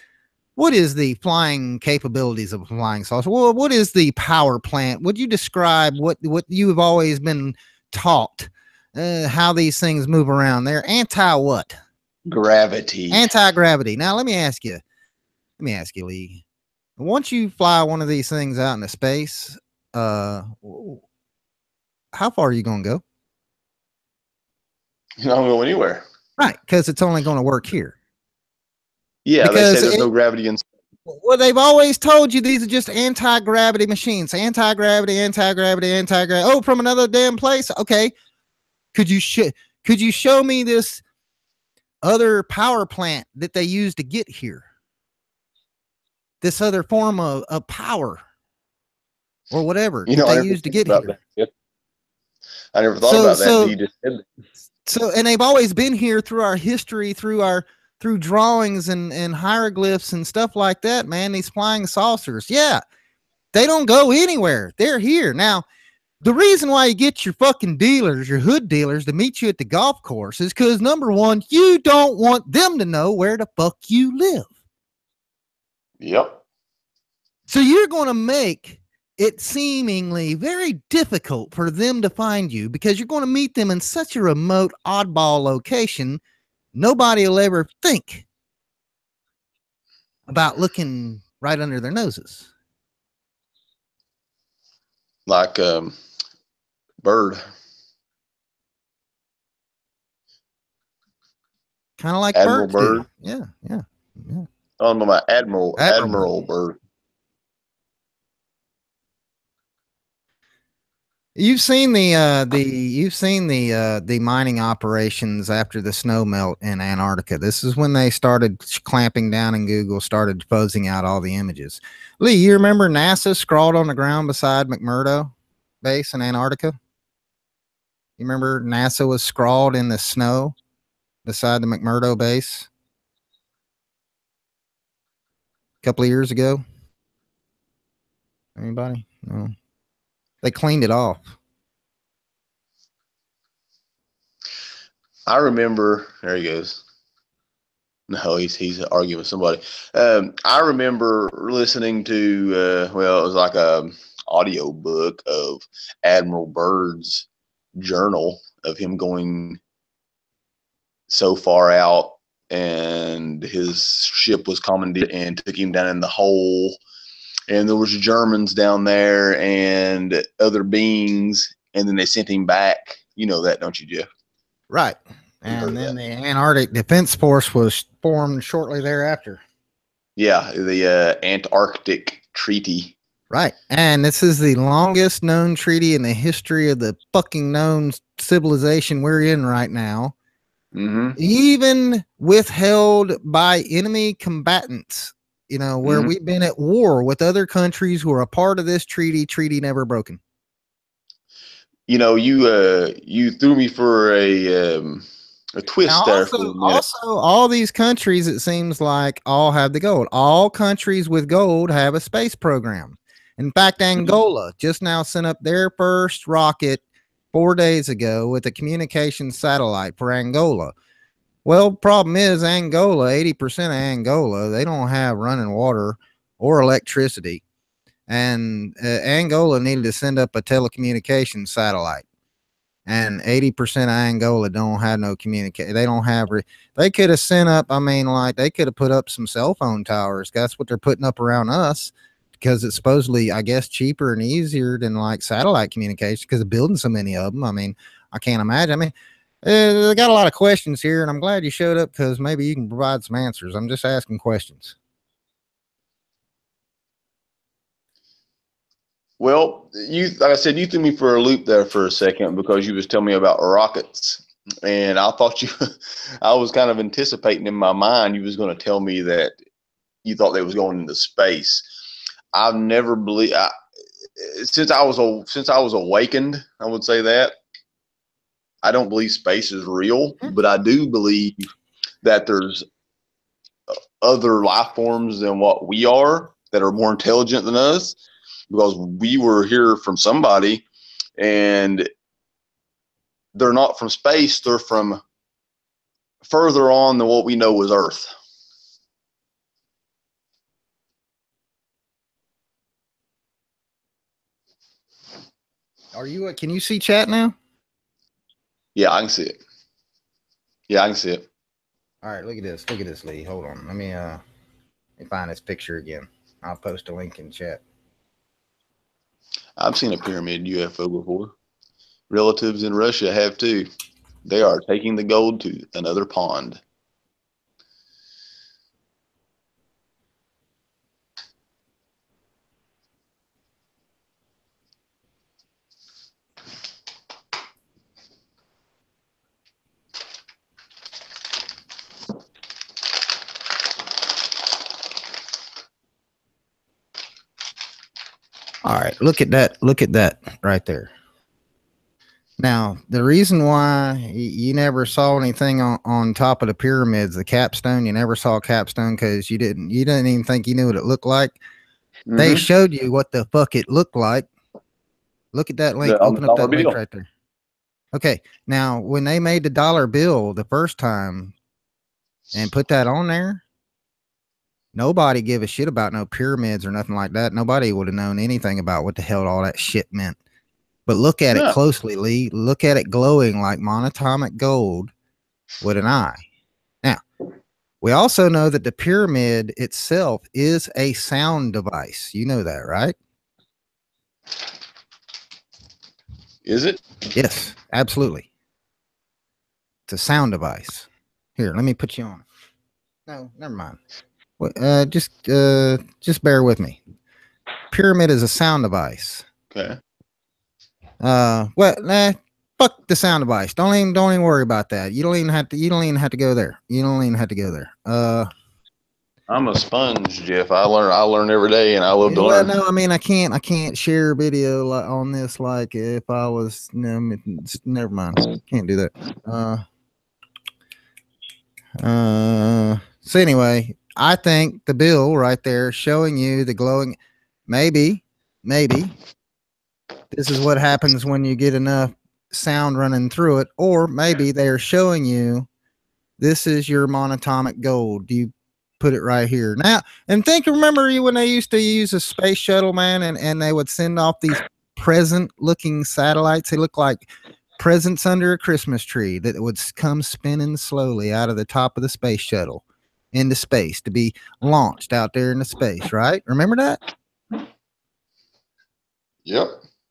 what is the flying capabilities of a flying saucer? Well, what is the power plant? Would you describe what you have always been taught, how these things move around? They're anti what? Gravity. Anti-gravity. Now, let me ask you, Lee. Once you fly one of these things out into space, how far are you going to go? You don't go anywhere. Right, because it's only going to work here. Yeah, because they say there's no gravity in. Well, they've always told you these are just anti-gravity machines. Anti-gravity, anti-gravity, anti-gravity. Oh, from another damn place. Okay, could you show me this other power plant that they use to get here? This other form of power or whatever that they use to get here. Yeah. I never thought about that. You just said that. So, and they've always been here through our history, through drawings and hieroglyphs and stuff like that, man. These flying saucers. Yeah. They don't go anywhere. They're here. Now, the reason why you get your fucking dealers, your hood dealers, to meet you at the golf course is because, number one, you don't want them to know where the fuck you live. Yep. So you're going to make it seemingly very difficult for them to find you because you're going to meet them in such a remote, oddball location. Nobody will ever think about looking right under their noses. Like bird. Kind of like Admiral Bird. Yeah. Oh, my Admiral Bird. You've seen the mining operations after the snow melt in Antarctica. This is when they started clamping down, and Google started disposing out all the images. Lee, you remember NASA scrawled on the ground beside McMurdo base in Antarctica? You remember NASA was scrawled in the snow beside the McMurdo base a couple of years ago? Anybody? No. They cleaned it off. I remember. There he goes. No, he's arguing with somebody. I remember listening to it was like a audio book of Admiral Byrd's journal of him going so far out, and his ship was commandeered and took him down in the hole. And there was Germans down there and other beings, and then they sent him back. You know that, don't you, Jeff? Right. And then the Antarctic Defense Force was formed shortly thereafter. Yeah, the Antarctic Treaty. Right. And this is the longest known treaty in the history of the fucking known civilization we're in right now. Mm-hmm. Even withheld by enemy combatants. You know, where we've been at war with other countries who are a part of this treaty never broken. You know, you threw me for a twist now there. Also, all these countries, it seems like, all have the gold. All countries with gold have a space program. In fact, Angola just now sent up their first rocket 4 days ago with a communication satellite for Angola. Well, problem is Angola, 80% of Angola, they don't have running water or electricity. And Angola needed to send up a telecommunications satellite. And 80% of Angola don't have no communication. They don't have, they could have sent up, they could have put up some cell phone towers. That's what they're putting up around us because it's supposedly, I guess, cheaper and easier than like satellite communication because of building so many of them. I can't imagine. They got a lot of questions here, and I'm glad you showed up because maybe you can provide some answers. I'm just asking questions. Well, like I said, you threw me for a loop there for a second because you was telling me about rockets, and I thought I was kind of anticipating in my mind you was going to tell me that you thought they was going into space. I've never believed since I was awakened. I would say that. I don't believe space is real, but I do believe that there's other life forms than what we are that are more intelligent than us because we were here from somebody and they're not from space. They're from further on than what we know is Earth. Are you? Can you see chat now? Yeah, I can see it. Yeah, I can see it. All right, look at this. Look at this, Lee. Hold on. Let me find this picture again. I'll post a link in chat. I've seen a pyramid UFO before. Relatives in Russia have too. They are taking the gold to another pond. All right, look at that. Look at that right there. Now, the reason why you never saw anything on top of the pyramids, the capstone, you never saw a capstone because you didn't even think you knew what it looked like. Mm-hmm. They showed you what the fuck it looked like. Look at that link. Open up that link right there. Okay. Now, when they made the dollar bill the first time and put that on there, nobody gave a shit about no pyramids or nothing like that. Nobody would have known anything about what the hell all that shit meant. But look at it closely, Lee. Look at it glowing like monatomic gold with an eye. Now, we also know that the pyramid itself is a sound device. You know that, right? Is it? Yes, absolutely. It's a sound device. Here, let me put you on. No, never mind. Just bear with me. Pyramid is a sound device. Okay. Fuck the sound device. Don't even worry about that. You don't even have to go there. I'm a sponge, Jeff. I learn every day, and I love to learn. No, I mean, I can't share video on this. Like if I was, never mind. Can't do that. So anyway, I think the bill right there showing you the glowing, maybe this is what happens when you get enough sound running through it, or maybe they're showing you this is your monatomic gold. You put it right here now, and remember you when they used to use a space shuttle, man, and they would send off these present looking satellites. They look like presents under a Christmas tree that would come spinning slowly out of the top of the space shuttle into space to be launched out there into space, right? Remember that? Yep.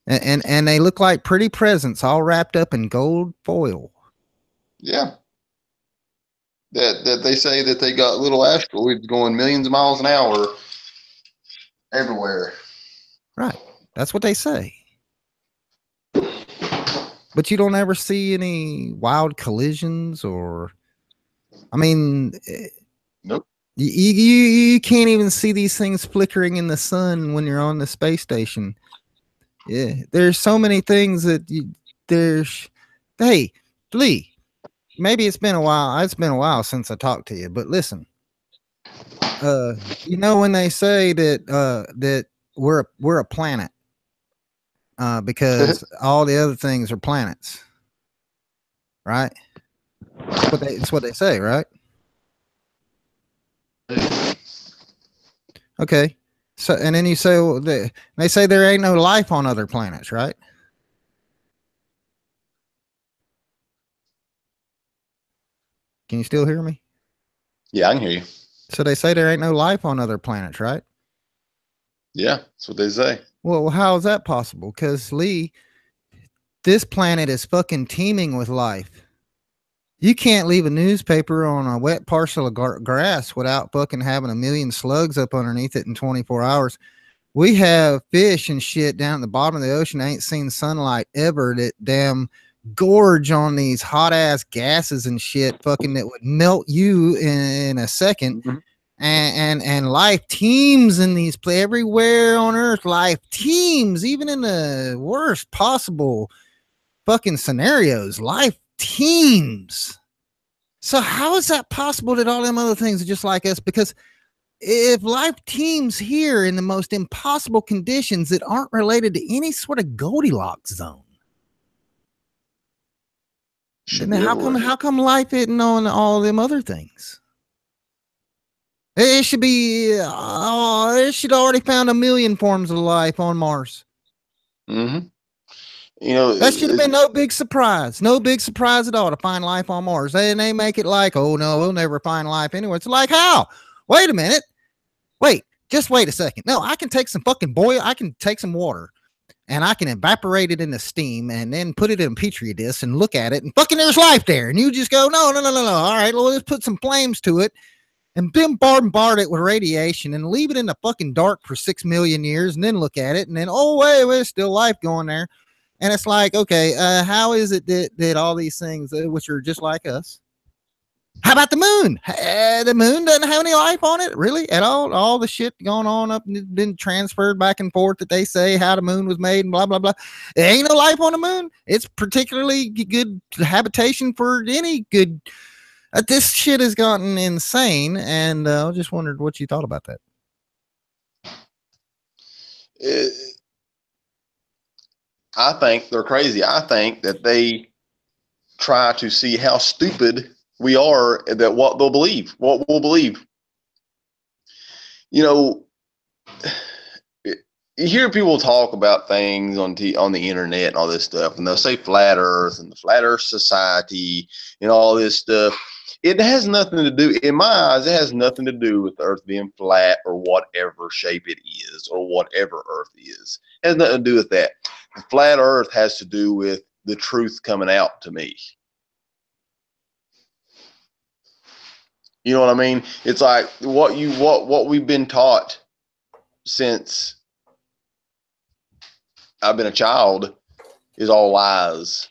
And they look like pretty presents all wrapped up in gold foil. Yeah. That they say that they got little asteroids going millions of miles an hour everywhere. Right. That's what they say. But you don't ever see any wild collisions or, I mean, nope. You can't even see these things flickering in the sun when you're on the space station. Yeah, there's so many things that hey, Lee, maybe it's been a while. It's been a while since I talked to you, but listen, when they say that we're a planet, because all the other things are planets, right? It's what they say, right? Okay. So, and then you say, well, they say there ain't no life on other planets, right? Can you still hear me? Yeah, I can hear you. So they say there ain't no life on other planets, right? Yeah, that's what they say. Well, how is that possible? Because Lee, this planet is fucking teeming with life. You can't leave a newspaper on a wet parcel of grass without fucking having a million slugs up underneath it in 24 hours. We have fish and shit down at the bottom of the ocean. I ain't seen sunlight ever that damn gorge on these hot ass gases and shit fucking that would melt you in a second. Mm-hmm. And life teems in these everywhere on earth. Life teems, even in the worst possible fucking scenarios. Life teems. So how is that possible that all them other things are just like us? Because if life teems here in the most impossible conditions that aren't related to any sort of Goldilocks zone, then how come life isn't on all them other things? It should be, it should already found a million forms of life on Mars. Mm-hmm. You know, that should have been no big surprise. No big surprise at all to find life on Mars. They make it like, oh no, we'll never find life anywhere. It's like, how? Wait a minute. Just wait a second. No, I can take some fucking I can take some water and I can evaporate it into steam and then put it in a petri dish and look at it and fucking there's life there. And you just go, no. All right, well, let's put some flames to it and then bombard it with radiation and leave it in the fucking dark for 6 million years and then look at it and then, oh, wait, there's still life going there. And it's like, okay, how is it that all these things, which are just like us, how about the moon? The moon doesn't have any life on it, really, at all. All the shit going on up and been transferred back and forth that they say how the moon was made and blah, blah, blah. There ain't no life on the moon. It's particularly good habitation for any good. This shit has gotten insane, and I just wondered what you thought about that. I think they're crazy. I think that they try to see how stupid we are, that what we'll believe. You know, you hear people talk about things on the internet and all this stuff, and they'll say flat Earth and the Flat Earth Society and all this stuff. It has nothing to do, in my eyes, it has nothing to do with the Earth being flat or whatever shape it is or whatever Earth is. It has nothing to do with that. The flat Earth has to do with the truth coming out to me. You know what I mean? It's like what we've been taught since I've been a child is all lies.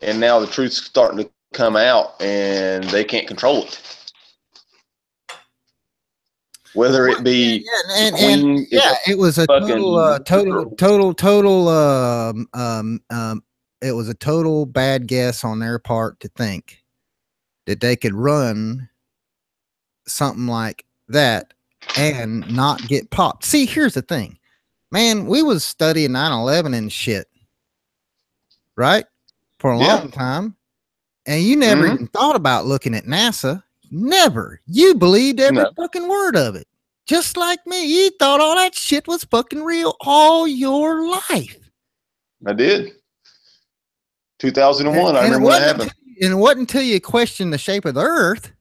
And now the truth's starting to come out and they can't control it. Whether it be it was a it was a total bad guess on their part to think that they could run something like that and not get popped. See, here's the thing, man. We was studying 9/11 and shit, right? For a long time. And you never even thought about looking at NASA. Never. You believed every fucking word of it. Just like me. You thought all that shit was fucking real all your life. I did. 2001, I remember what happened. And it wasn't until you questioned the shape of the Earth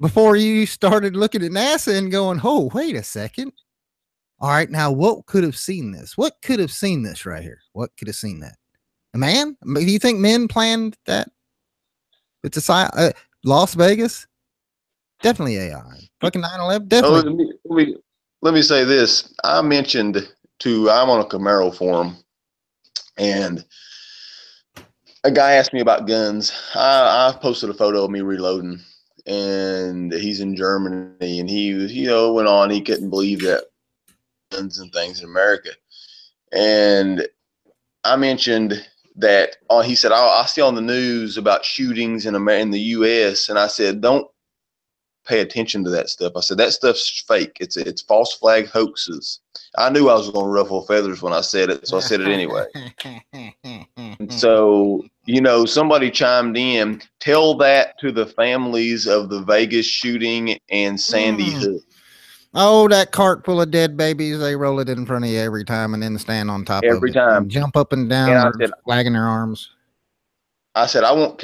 before you started looking at NASA and going, oh, wait a second. All right, now what could have seen this? What could have seen this right here? What could have seen that? A man? Do you think men planned that? It's a Las Vegas? Definitely AI. Fucking 9/11? Definitely. Let me say this. I'm on a Camaro forum, and a guy asked me about guns. I posted a photo of me reloading, and he's in Germany, and he was, went on, he couldn't believe that guns and things in America. And I mentioned that, he said, I see on the news about shootings in the U.S., and I said, don't pay attention to that stuff. I said, that stuff's fake. It's false flag hoaxes. I knew I was going to ruffle feathers when I said it, so I said it anyway. So, somebody chimed in, tell that to the families of the Vegas shooting and Sandy Hook. Oh, that cart full of dead babies, they roll it in front of you every time and then stand on top every of it. time. And jump up and down, flagging their arms. I said, I won't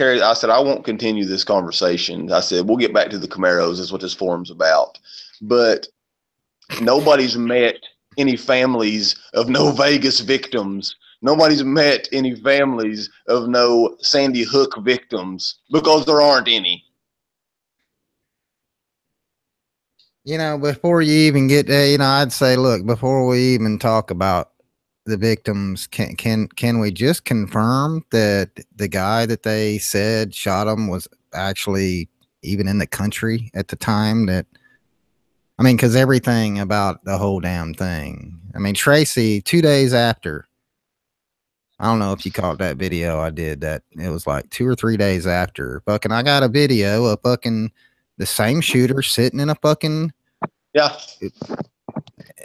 continue this conversation. I said, we'll get back to the Camaros. That's what this forum's about. But nobody's met any families of no Vegas victims. Nobody's met any families of no Sandy Hook victims because there aren't any. Before you even get there, I'd say, look, before we even talk about the victims, can we just confirm that the guy that they said shot him was actually even in the country at the time? Because everything about the whole damn thing. Tracy, 2 days after, I don't know if you caught that video I did, that it was like 2 or 3 days after. Fucking, I got a video of fucking the same shooter sitting in a fucking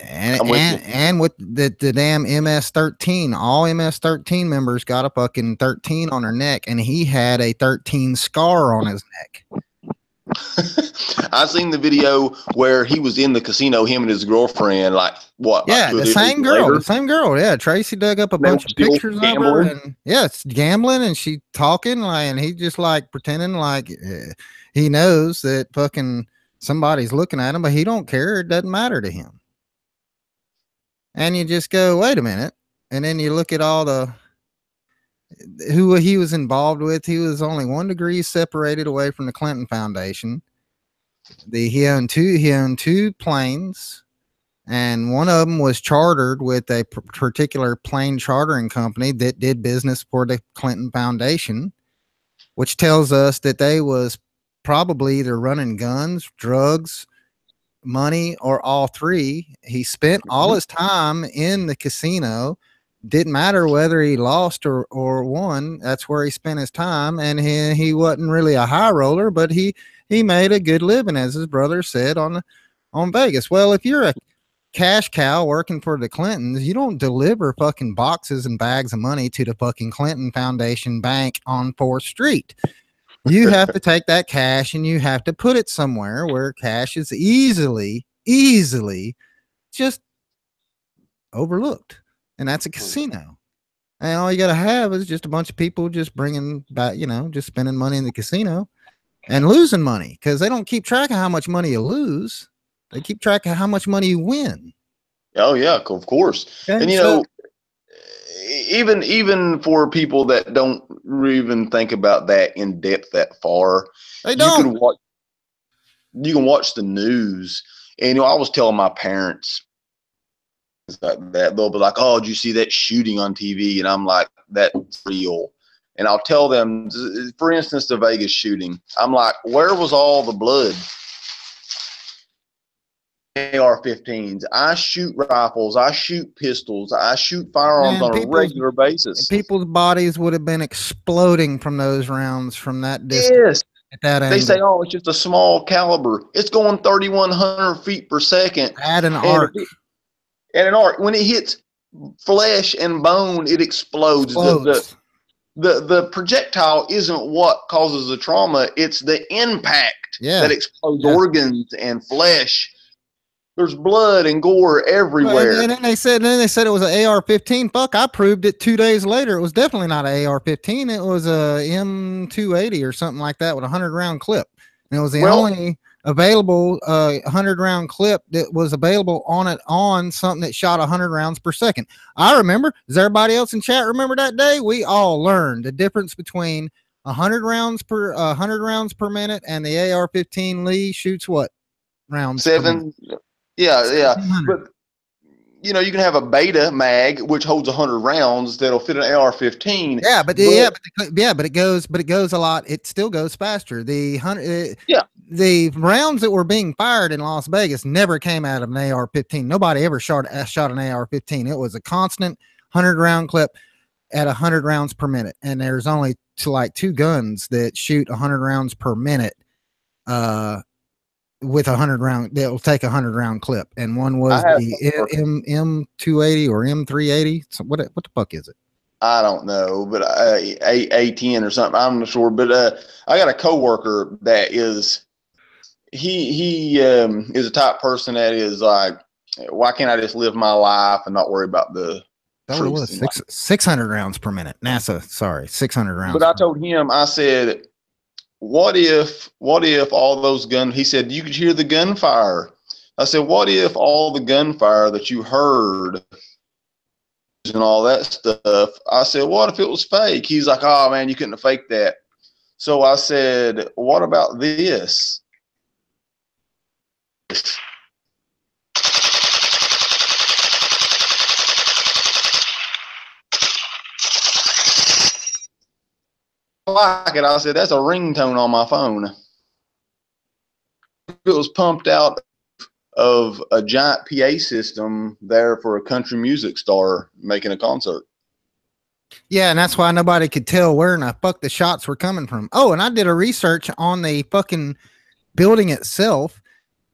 and with the damn MS-13, all MS-13 members got a fucking 13 on their neck, and he had a 13 scar on his neck. I seen the video where he was in the casino, him and his girlfriend, like what? Yeah, like the same girl. The same girl. Yeah, Tracy dug up a bunch of pictures of her, and yeah, it's gambling, and she talking like, and he just like pretending like he knows that fucking somebody's looking at him, but he don't care. It doesn't matter to him. And you just go, wait a minute, and then you look at all the who he was involved with. He was only 1 degree separated away from the Clinton Foundation. He owned two planes, and one of them was chartered with a particular plane chartering company that did business for the Clinton Foundation, which tells us that they was probably either running guns, drugs, money, or all three. He spent all his time in the casino. Didn't matter whether he lost or won. That's where he spent his time, and he wasn't really a high roller, but he made a good living, as his brother said, on Vegas. Well, if you're a cash cow working for the Clintons, you don't deliver fucking boxes and bags of money to the fucking Clinton Foundation Bank on 4th Street. You have to take that cash and you have to put it somewhere where cash is easily just overlooked. And that's a casino. And all you got to have is just a bunch of people just bringing back, just spending money in the casino and losing money, because they don't keep track of how much money you lose. They keep track of how much money you win. Oh yeah, of course. Okay, and know, even for people that don't even think about that in depth that far, they don't. You can watch the news, and I was telling my parents like that, they'll be like, "Oh, did you see that shooting on TV?" And I'm like, "That's real." And I'll tell them, for instance, the Vegas shooting. I'm like, "Where was all the blood?" AR-15s. I shoot rifles. I shoot pistols. I shoot firearms on a regular basis. People's bodies would have been exploding from those rounds from that distance. Yes. At that angle. They say, "Oh, it's just a small caliber." It's going 3,100 feet per second. At an arc. At an arc. When it hits flesh and bone, it explodes. The projectile isn't what causes the trauma. It's the impact that explodes organs and flesh. There's blood and gore everywhere. And then they said it was an AR-15. Fuck, I proved it 2 days later. It was definitely not an AR-15. It was a M280 or something like that with a 100-round clip. And it was the only available 100-round clip that was available on something that shot 100 rounds per second. I remember. Does everybody else in chat remember that day? We all learned the difference between 100 rounds per minute, and the AR-15 Lee shoots what rounds? 7. Yeah. But you can have a beta mag which holds 100 rounds that'll fit an AR-15. Yeah, but it goes a lot. It still goes faster. The rounds that were being fired in Las Vegas never came out of an AR-15. Nobody ever shot an AR-15. It was a constant 100-round clip at 100 rounds per minute, and there's only two guns that shoot 100 rounds per minute. With 100 round, they'll take 100-round clip, and one was the M280 or M380. So what the fuck is it? I don't know, but A10 or something. I'm not sure, but I got a coworker that is he is a type person that is like, why can't I just live my life and not worry about the? That was 600 rounds per minute. NASA, sorry, 600 rounds. But I told him, I said, what if all those guns, he said, you could hear the gunfire. I said, what if all the gunfire that you heard and all that stuff, I said, what if it was fake? He's like, oh man, you couldn't have faked that. So I said, what about this? Like it. I said, that's a ringtone on my phone. It was pumped out of a giant PA system there for a country music star making a concert. Yeah, and that's why nobody could tell where in the fuck the shots were coming from. Oh, and I did a research on the fucking building itself.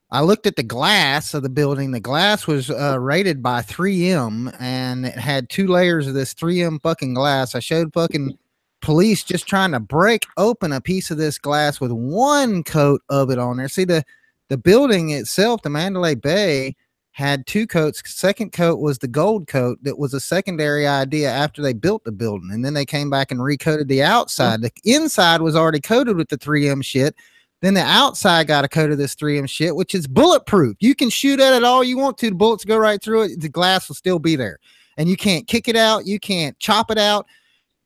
I looked at the glass of the building. The glass was rated by 3M, and it had 2 layers of this 3M fucking glass. I showed fucking police just trying to break open a piece of this glass with one coat of it on there. See, the building itself, the Mandalay Bay, had two coats. Second coat was the gold coat that was a secondary idea after they built the building. And then they came back and recoated the outside. The inside was already coated with the 3M shit. Then the outside got a coat of this 3M shit, which is bulletproof. You can shoot at it all you want to. The bullets go right through it. The glass will still be there. And you can't kick it out. You can't chop it out.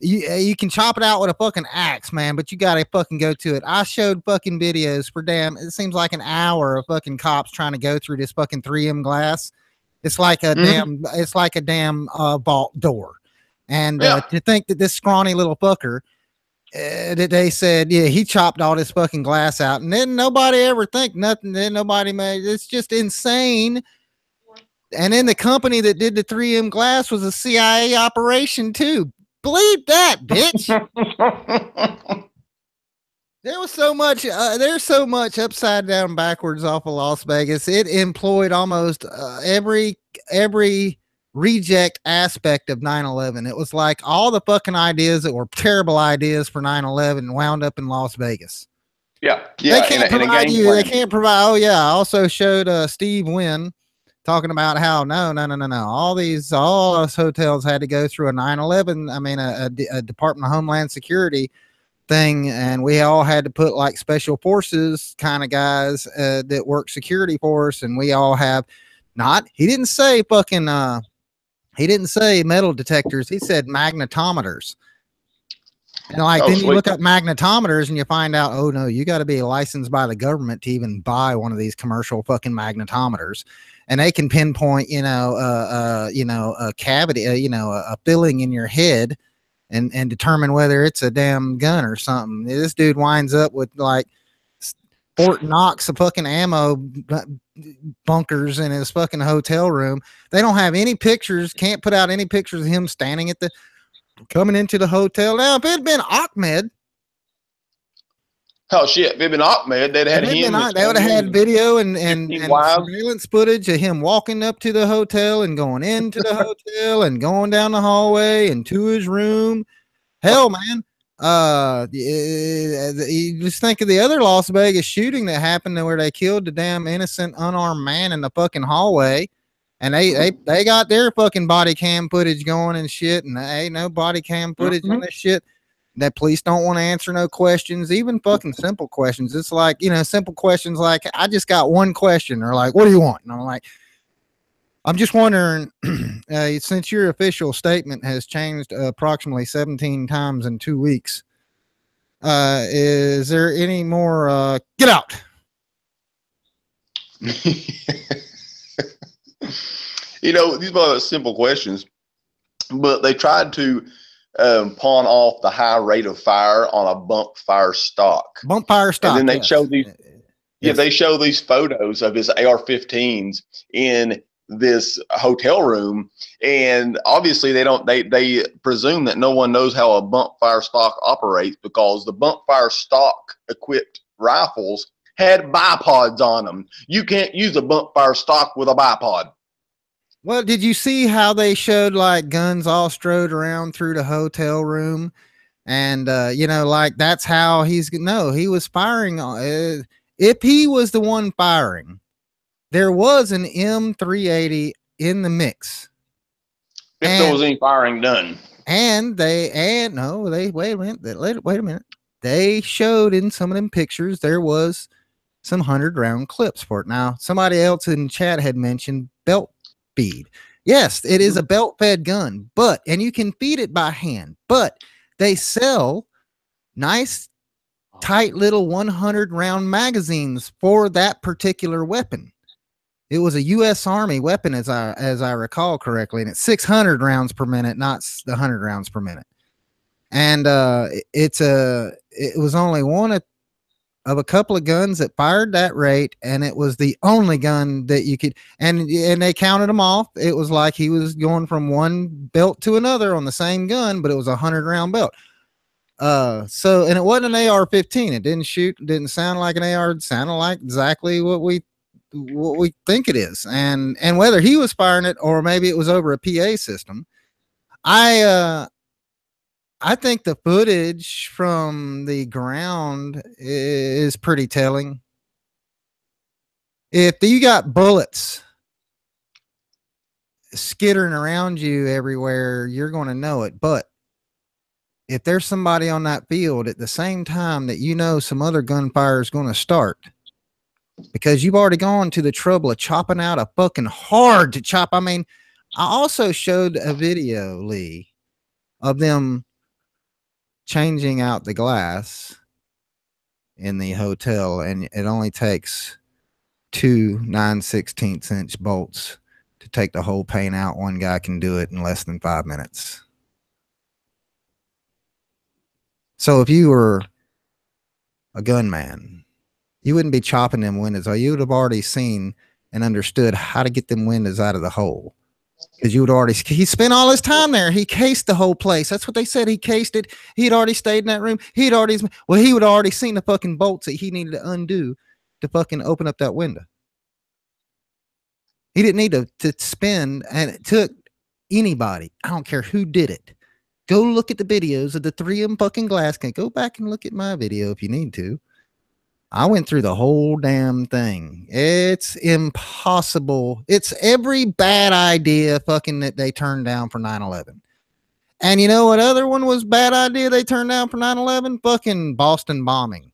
You can chop it out with a fucking axe, man, but you gotta fucking go to it. I showed fucking videos for it seems like an hour of fucking cops trying to go through this fucking 3M glass. It's like a damn vault door. And to think that this scrawny little fucker, that they said, yeah, he chopped all this fucking glass out, and then nobody ever think nothing. Then nobody made it's just insane. And then the company that did the 3M glass was a CIA operation too. Believe that, bitch. There's so much upside down backwards off of Las Vegas. It employed almost every reject aspect of 9/11. It was like all the fucking ideas that were terrible ideas for 9/11 wound up in Las Vegas. Yeah. They can't provide you. They can't provide. Oh yeah. I also showed Steve Wynn talking about how no, all those hotels had to go through a 9/11. I mean, a Department of Homeland Security thing, and we all had to put like special forces kind of guys that work security for us, and we all have not. He didn't say fucking. He didn't say metal detectors. He said magnetometers. And like then you look up magnetometers and you find out, oh no, you got to be licensed by the government to even buy one of these commercial fucking magnetometers. And they can pinpoint, a cavity, a filling in your head, and determine whether it's a damn gun or something. This dude winds up with like Fort Knox, a fucking ammo bunkers in his fucking hotel room. They don't have any pictures. Can't put out any pictures of him standing at coming into the hotel. Now, if it had been Ahmed. Oh shit! If it had been Ahmed, they'd have had him. They would have had video and surveillance footage of him walking up to the hotel and going into the hotel and going down the hallway and to his room. Hell, man. You just think of the other Las Vegas shooting that happened where they killed the damn innocent unarmed man in the fucking hallway. And they got their fucking body cam footage going and shit. And ain't no body cam footage on this shit. That police don't want to answer no questions, even fucking simple questions. It's like, simple questions like, I just got one question, or like, what do you want? And I'm like, I'm just wondering, since your official statement has changed approximately 17 times in 2 weeks, is there any more, get out? These are simple questions, but they tried to pawn off the high rate of fire on a bump fire stock. Bump fire stock. And then they show these, they show these photos of his AR-15s in this hotel room, and obviously they presume that no one knows how a bump fire stock operates, because the bump fire stock equipped rifles had bipods on them. You can't use a bump fire stock with a bipod. Well, did you see how they showed like guns all strode around through the hotel room? And, like that's how he was firing. If he was the one firing, there was an M380 in the mix. If there was any firing done. And wait a minute. They showed in some of them pictures, there was some 100-round clips for it. Now, somebody else in chat had mentioned belt feed. Yes, it is a belt fed gun, and you can feed it by hand, but they sell nice, tight little 100-round magazines for that particular weapon. It was a U.S. Army weapon, as I recall correctly, and it's 600 rounds per minute, not the 100 rounds per minute. And it was only one of a couple of guns that fired that rate, and it was the only gun that you could, and they counted them off. It was like he was going from one belt to another on the same gun, but it was a 100-round belt. And it wasn't an AR-15. It didn't shoot, didn't sound like an AR. It sounded like exactly what we think it is. And whether he was firing it or maybe it was over a PA system, I I think the footage from the ground is pretty telling. If you got bullets skittering around you everywhere, you're going to know it. But if there's somebody on that field at the same time that you know some other gunfire is going to start, because you've already gone to the trouble of chopping out a fucking hard to chop. I mean, I also showed a video, Lee, of them changing out the glass in the hotel, and it only takes 2 9/16" bolts to take the whole paint out. One guy can do it in less than 5 minutes. So if you were a gunman, you wouldn't be chopping them windows. Or you would have already seen and understood how to get them windows out of the hole. Because you would already, he spent all his time there. He cased the whole place. That's what they said. He cased it. He'd already stayed in that room. He would already seen the fucking bolts that he needed to undo to fucking open up that window. He didn't need to spend, and it took anybody. I don't care who did it. Go look at the videos of the 3 of them fucking glass. Go back and look at my video if you need to. I went through the whole damn thing. It's impossible. It's every bad idea fucking that they turned down for 9/11. And you know what other one was bad idea they turned down for 9/11? Fucking Boston bombing.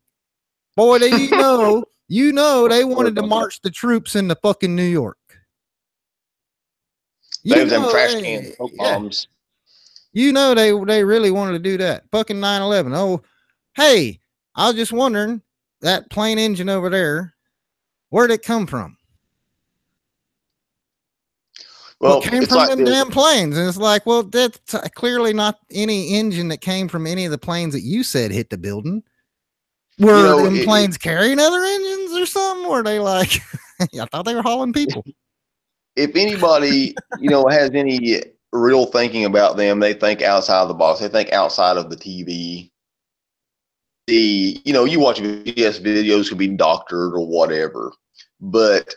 Boy, they they wanted to march the troops into fucking New York. They them trash cans, bombs. You know they really wanted to do that. Fucking 9/11. Oh, hey, I was just wondering, that plane engine over there, where'd it come from? Well, it came from like them damn planes. And it's like, well, that's clearly not any engine that came from any of the planes that you said hit the building. Were them planes carrying other engines or something? Were they like, I thought they were hauling people. If anybody, has any real thinking about them, they think outside of the box. They think outside of the TV. You watch BS videos, could be doctored or whatever, but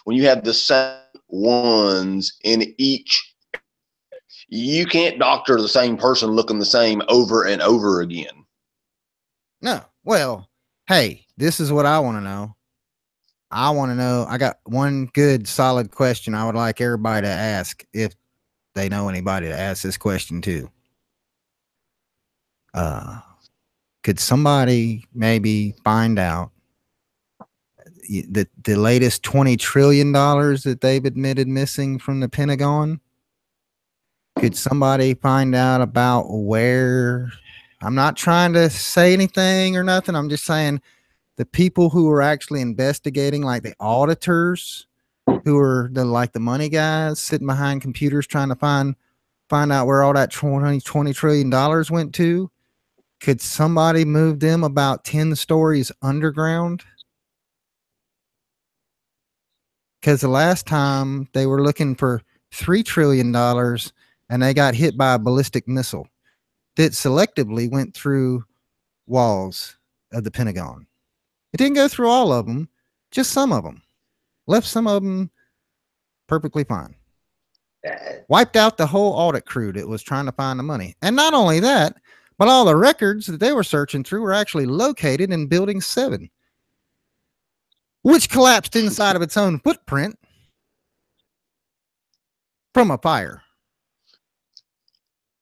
when you have the same ones in each, you can't doctor the same person looking the same over and over again. No. Well, hey, this is what I want to know. I got one good solid question I would like everybody to ask, if they know anybody to ask this question to. Could somebody maybe find out the latest $20 trillion that they've admitted missing from the Pentagon? Could somebody find out about where? I'm not trying to say anything or nothing. I'm just saying the people who are actually investigating, like the auditors, who are the money guys sitting behind computers trying to find out where all that $20 trillion went to. Could somebody move them about 10 stories underground? Because the last time they were looking for $3 trillion and they got hit by a ballistic missile that selectively went through walls of the Pentagon. It didn't go through all of them, just some of them. Left some of them perfectly fine. Wiped out the whole audit crew that was trying to find the money. And not only that, but all the records that they were searching through were actually located in Building 7, which collapsed inside of its own footprint from a fire.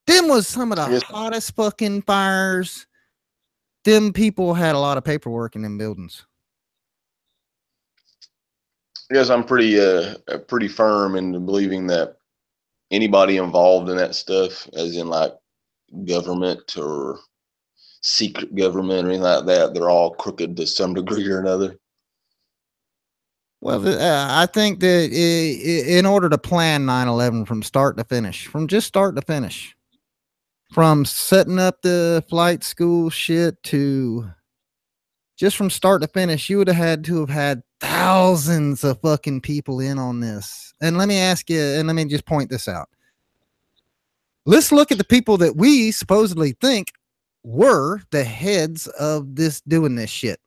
Them was some of the hottest fucking fires. Them people had a lot of paperwork in them buildings. Yes, I'm pretty firm in believing that anybody involved in that stuff, as in like government or secret government or anything like that, they're all crooked to some degree or another. Well, I think that in order to plan 9/11 from start to finish, from setting up the flight school shit to just from start to finish, you would have had to have had thousands of fucking people in on this. And let me ask you, and let me just point this out. Let's look at the people that we supposedly think were the heads of doing this shit.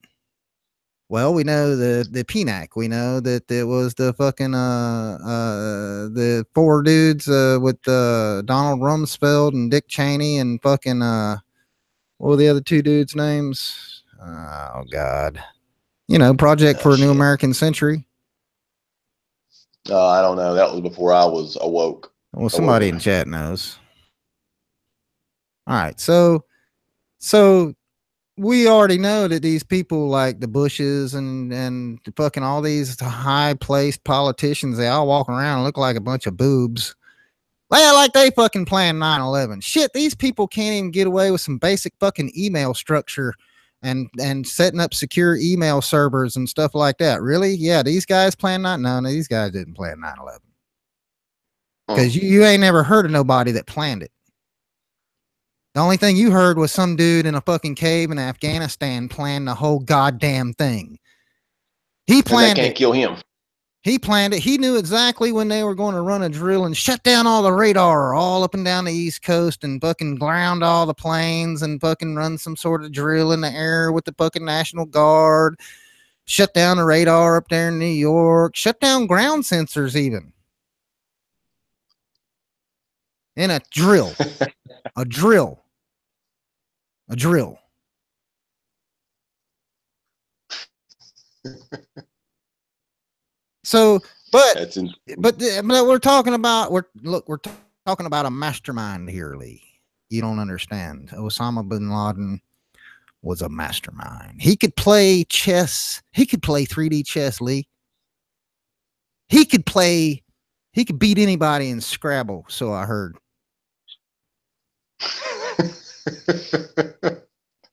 Well, we know the PNAC. We know that it was the fucking the four dudes with Donald Rumsfeld and Dick Cheney and fucking what were the other two dudes' names? Oh God, you know, Project for a New American Century. I don't know. That was before I was awoke. Well, somebody in chat knows. All right, so we already know that these people like the Bushes and fucking all these high placed politicians, they all walk around and look like a bunch of boobs. Like they fucking planned 9/11. Shit, these people can't even get away with some basic fucking email structure and setting up secure email servers and stuff like that. Really? Yeah, these guys planned no, these guys didn't plan 9/11. Because you ain't never heard of nobody that planned it. The only thing you heard was some dude in a fucking cave in Afghanistan planned the whole goddamn thing. He planned and they can't kill him. He planned it. He knew exactly when they were going to run a drill and shut down all the radar all up and down the East Coast and fucking ground all the planes and fucking run some sort of drill in the air with the fucking National Guard. Shut down the radar up there in New York. Shut down ground sensors even. In a drill. A drill. So, but we're talking about we're talking about a mastermind here, Lee. You don't understand. Osama bin Laden was a mastermind. He could play chess. He could play 3D chess, Lee. He could beat anybody in Scrabble, so I heard.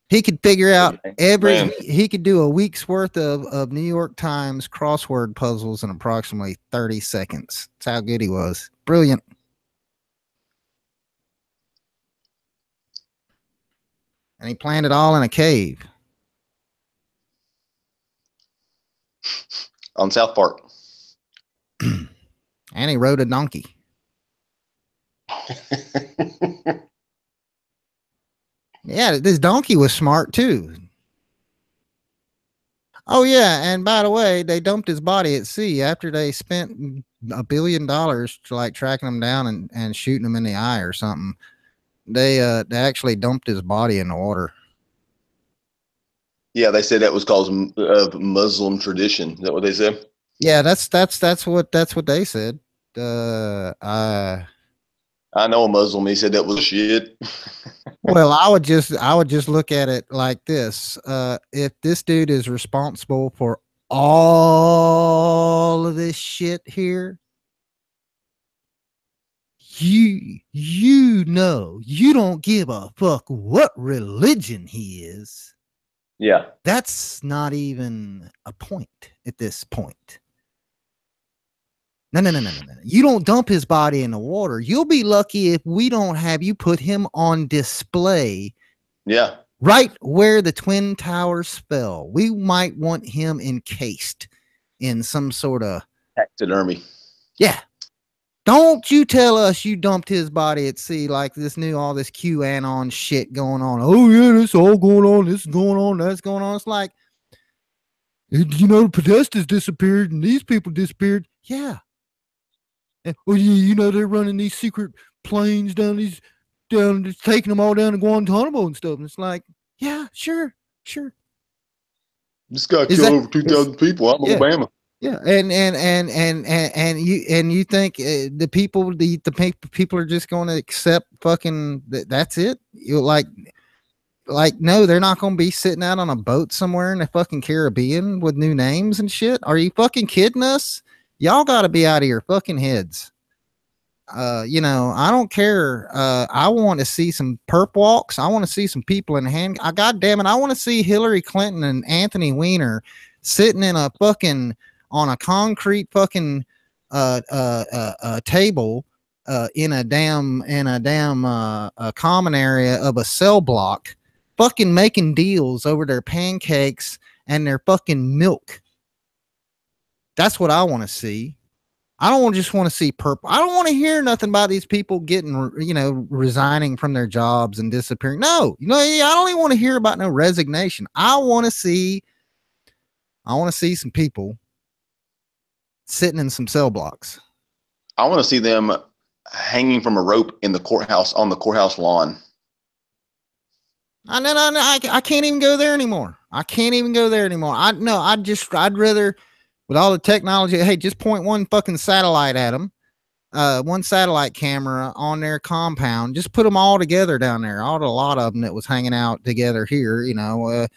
He could figure out he could do a week's worth of New York Times crossword puzzles in approximately 30 seconds. That's how good he was. Brilliant. And he planned it all in a cave. On South Park. And he rode a donkey. Yeah, this donkey was smart too. Oh yeah, and by the way, they dumped his body at sea after they spent $1 billion to like tracking him down and shooting him in the eye or something. They actually dumped his body in the water. Yeah, they said that was cause of Muslim tradition. Is that what they said? Yeah, that's what they said. I know a Muslim. He said that was shit. Well, I would just look at it like this. If this dude is responsible for all of this shit here, you know, you don't give a fuck what religion he is. Yeah. That's not even a point at this point. No. You don't dump his body in the water. You'll be lucky if we don't have you put him on display. Yeah. Right where the Twin Towers fell. We might want him encased in some sort of taxidermy. Yeah. Don't you tell us you dumped his body at sea like all this QAnon shit going on. Oh yeah, this all going on. This is going on. That's going on. It's like, you know, Podesta's disappeared and these people disappeared. Yeah. Well, you know, they're running these secret planes down, taking them all down to Guantanamo and stuff. And it's like, yeah, sure. This guy killed over 2,000 people. I'm Alabama. Yeah, and you think the people are just going to accept fucking that's it? You like no, they're not going to be sitting out on a boat somewhere in the fucking Caribbean with new names and shit. Are you fucking kidding us? Y'all got to be out of your fucking heads. You know, I don't care. I want to see some perp walks. I want to see some people in hand. God damn it. I want to see Hillary Clinton and Anthony Weiner sitting in a fucking on a concrete fucking table in a damn common area of a cell block, fucking making deals over their pancakes and their fucking milk. That's what I want to see. I don't just want to see purple. I don't want to hear nothing about these people getting, you know, resigning from their jobs and disappearing. No, I don't even want to hear about no resignation. I want to see I want to see some people sitting in some cell blocks. I want to see them hanging from a rope in the courthouse, on the courthouse lawn. I can't even go there anymore. I'd rather, with all the technology, hey, just point one fucking satellite at them, one satellite camera on their compound, just put them all together down there. A lot of them that was hanging out together here, you know,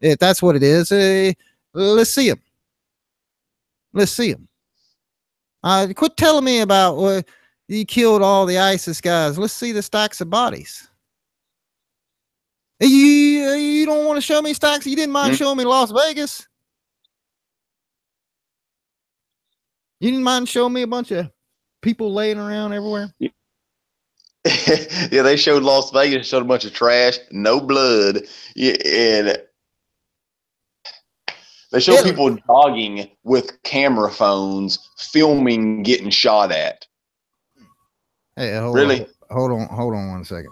if that's what it is, let's see them. Quit telling me about you killed all the ISIS guys. Let's see the stacks of bodies. You don't want to show me stacks? You didn't mind showing me Las Vegas? You didn't mind showing me a bunch of people laying around everywhere? Yeah, they showed Las Vegas, showed a bunch of trash, no blood, and they showed people jogging with camera phones, filming getting shot at. Hey, hold on 1 second.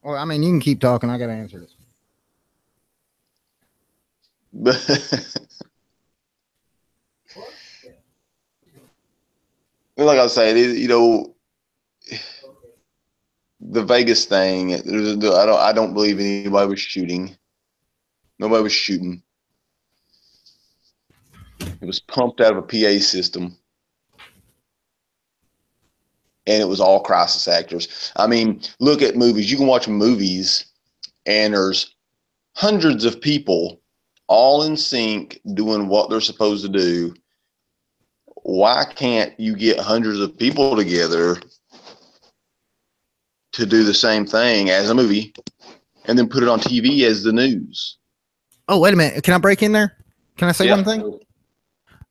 Well, I mean, you can keep talking. I got to answer this. Like I was saying, you know, the Vegas thing. I don't believe anybody was shooting. Nobody was shooting. It was pumped out of a PA system, and it was all crisis actors. I mean, look at movies. You can watch movies, and there's hundreds of people all in sync doing what they're supposed to do. Why can't you get hundreds of people together to do the same thing as a movie and then put it on TV as the news? Oh, wait a minute. Can I break in there? Can I say one thing?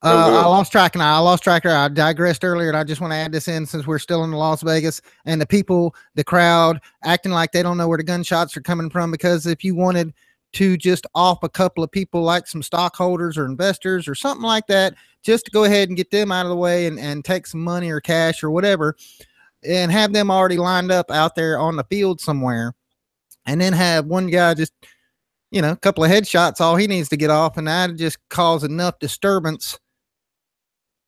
I lost track and I digressed earlier, and I just want to add this in since we're still in Las Vegas and the people, the crowd acting like they don't know where the gunshots are coming from, because if you wanted to just off a couple of people like some stockholders or investors or something like that, just to go ahead and get them out of the way and take some money or cash or whatever, and have them already lined up out there on the field somewhere, and then have one guy just, you know, a couple of headshots, all he needs to get off, and that just cause enough disturbance.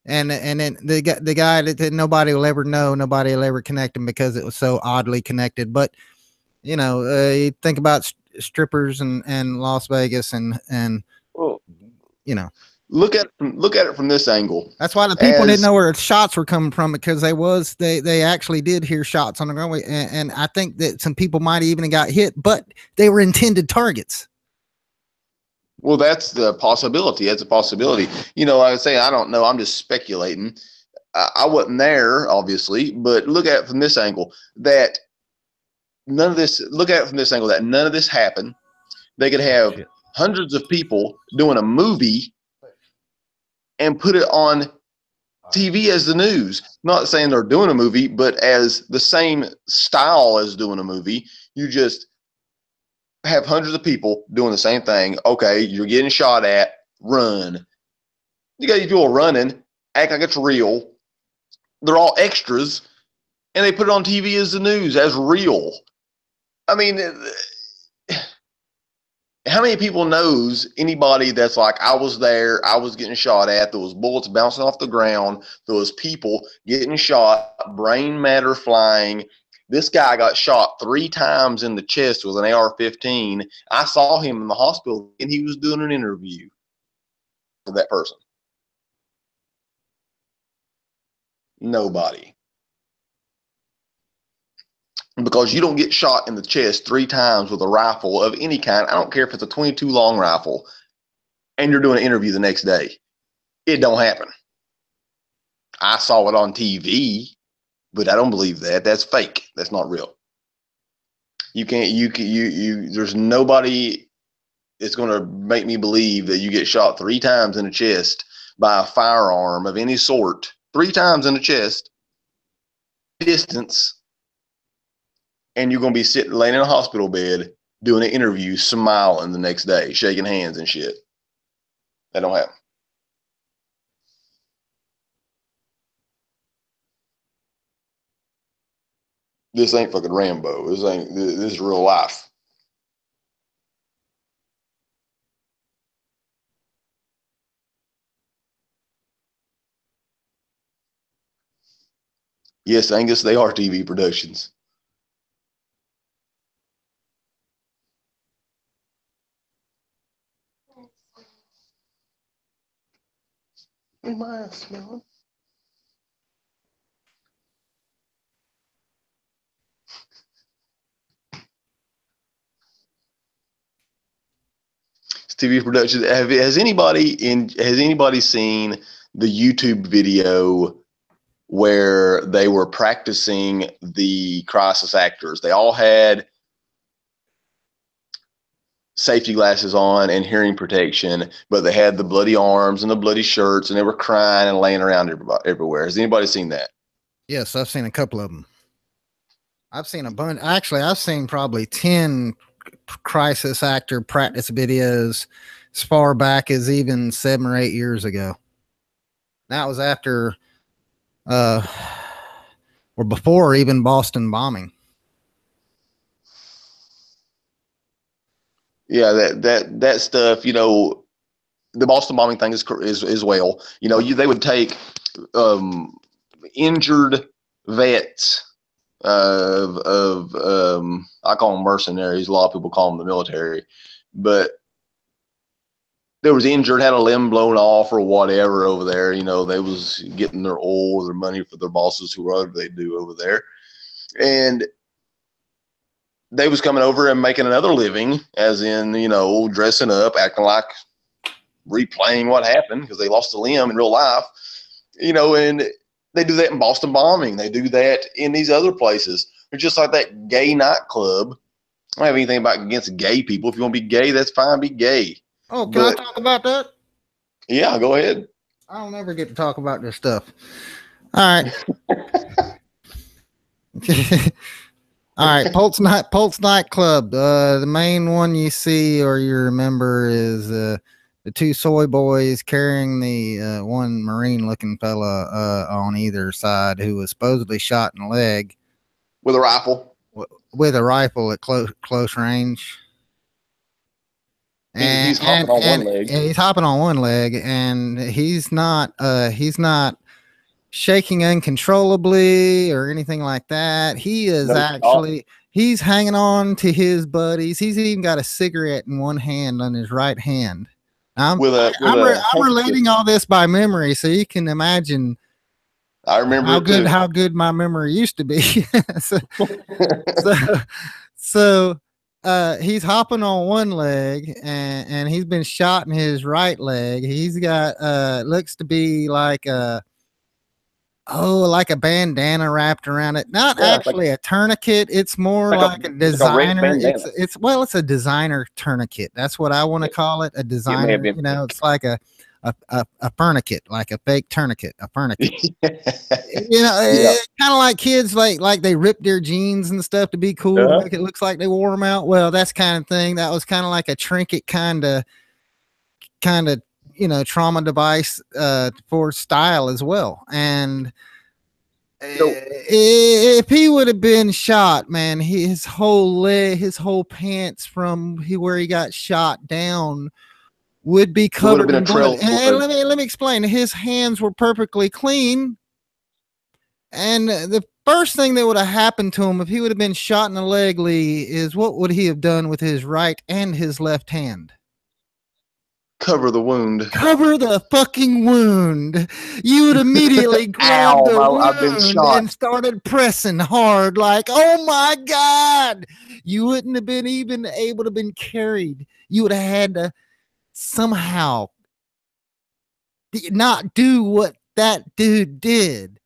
And then the guy that nobody will ever know, nobody will ever connect him because it was so oddly connected. But, you know, you think about strippers and Las Vegas and you know, look at it from this angle. That's why the people didn't know where shots were coming from, because they actually did hear shots on the ground, and I think that some people might even have got hit, but they were intended targets. Well, that's the possibility. That's a possibility. You know, I would say, I don't know. I'm just speculating. I wasn't there, obviously, but look at it from this angle, that none of this happened. They could have hundreds of people doing a movie and put it on TV as the news. Not saying they're doing a movie, but as the same style as doing a movie. You just have hundreds of people doing the same thing. Okay, you're getting shot at, run. You got these people running, act like it's real. They're all extras, and they put it on TV as the news, as real. I mean, how many people knows anybody that's like, I was there, I was getting shot at, there was bullets bouncing off the ground, there was people getting shot, brain matter flying. This guy got shot 3 times in the chest with an AR-15. I saw him in the hospital, and he was doing an interview with that person. Nobody. Because you don't get shot in the chest 3 times with a rifle of any kind. I don't care if it's a 22 long rifle, and you're doing an interview the next day. It don't happen. I saw it on TV, but I don't believe that. That's fake. That's not real. There's nobody that's going to make me believe that you get shot 3 times in the chest by a firearm of any sort, 3 times in the chest, distance, and you're going to be sitting, laying in a hospital bed, doing an interview, smiling the next day, shaking hands and shit. That don't happen. This ain't fucking Rambo. This is real life. Yes, Angus, they are TV productions. Where's my ass, man? It's TV production. Has anybody seen the YouTube video where they were practicing the crisis actors? They all had safety glasses on and hearing protection, but they had the bloody arms and the bloody shirts, and they were crying and laying around everywhere. Has anybody seen that? Yes, I've seen a couple of them. I've seen a bunch. Actually, I've seen probably 10 crisis actor practice videos as far back as even 7 or 8 years ago. That was after or before even Boston bombing. Yeah, that stuff, you know, the Boston bombing thing is well, you know, they would take injured vets of I call them mercenaries. A lot of people call them the military, but they was injured, had a limb blown off or whatever over there. You know, they was getting their oil, their money for their bosses, whoever they do over there, and they was coming over and making another living, as in, you know, dressing up, acting like replaying what happened because they lost a limb in real life, you know, and they do that in Boston bombing. They do that in these other places. They're just like that gay nightclub. I don't have anything against gay people. If you want to be gay, that's fine. Be gay. Oh, can I talk about that? Yeah, go ahead. I don't ever get to talk about this stuff. All right. All right, Pulse nightclub. The main one you see or you remember is the 2 soy boys carrying the one Marine-looking fella on either side who was supposedly shot in the leg with a rifle. With a rifle at close range. And he's hopping on one leg. He's hopping on one leg, and he's not shaking uncontrollably or anything like that. He is he's hanging on to his buddies. He's even got a cigarette in one hand on his right hand. I'm relating all this by memory, so you can imagine. I remember how good my memory used to be. so he's hopping on one leg, and he's been shot in his right leg. He's got looks to be like a bandana wrapped around it. Not actually a tourniquet. It's more like a designer. It's a designer tourniquet. That's what I want to call it. A designer. You know, it's like a tourniquet, like a fake tourniquet, a tourniquet. You know, kind of like kids like they rip their jeans and stuff to be cool. Like it looks like they wore them out. Well, that's kind of thing. That was kind of like a trinket kind of you know, trauma device for style as well. And if he would have been shot, man, his whole leg, his whole pants from where he got shot down would be covered in blood. And let me explain. His hands were perfectly clean, and the first thing that would have happened to him if he would have been shot in the leg, Lee, is what would he have done with his right and his left hand? Cover the wound. Cover the fucking wound. You would immediately grab the wound and started pressing hard like, oh my God. You wouldn't have been even able to been carried. You would have had to somehow not do what that dude did.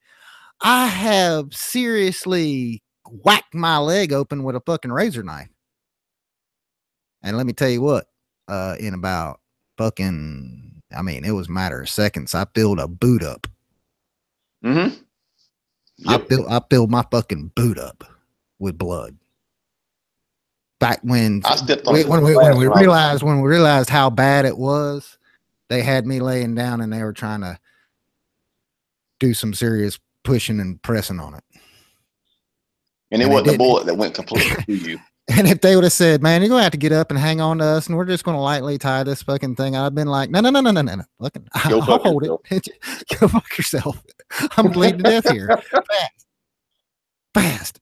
I have seriously whacked my leg open with a fucking razor knife. And let me tell you what, in about fucking, I mean, it was a matter of seconds. I filled a boot up. Mm-hmm. Yep. I filled my fucking boot up with blood. Back when we realized how bad it was, they had me laying down and they were trying to do some serious pushing and pressing on it. And it wasn't a bullet that went completely through you. And if they would have said, man, you're going to have to get up and hang on to us, and we're just going to lightly tie this fucking thing, I'd been like, no. Look, I'll hold it. Go fuck yourself. I'm bleeding to death here. Fast. fast.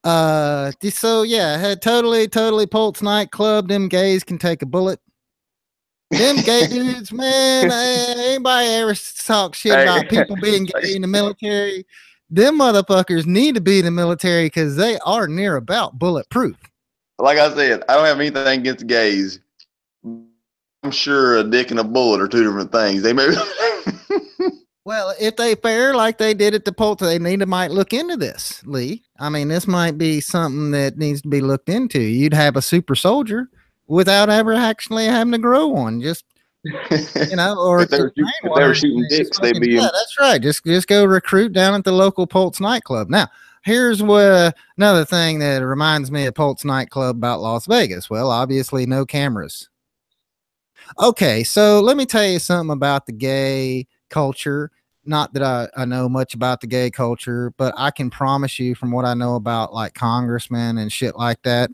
So yeah, had totally Polt's nightclub. Them gays can take a bullet. Them gay dudes, man. Anybody ever talk shit about people being gay in the military? Them motherfuckers need to be in the military because they are near about bulletproof. Like I said, I don't have anything against gays. I'm sure a dick and a bullet are two different things. They may. Well, if they fare like they did at the Polt, they might look into this, Lee. I mean, this might be something that needs to be looked into. You'd have a super soldier without ever actually having to grow one. Just, you know, or if they were shooting dicks, they'd be. Yeah, that's right. Just go recruit down at the local Polt's nightclub. Now, here's what another thing that reminds me of Polt's nightclub about Las Vegas. Well, obviously, no cameras. Okay, so let me tell you something about the gay culture. Not that I know much about the gay culture, but I can promise you from what I know about like congressmen and shit like that,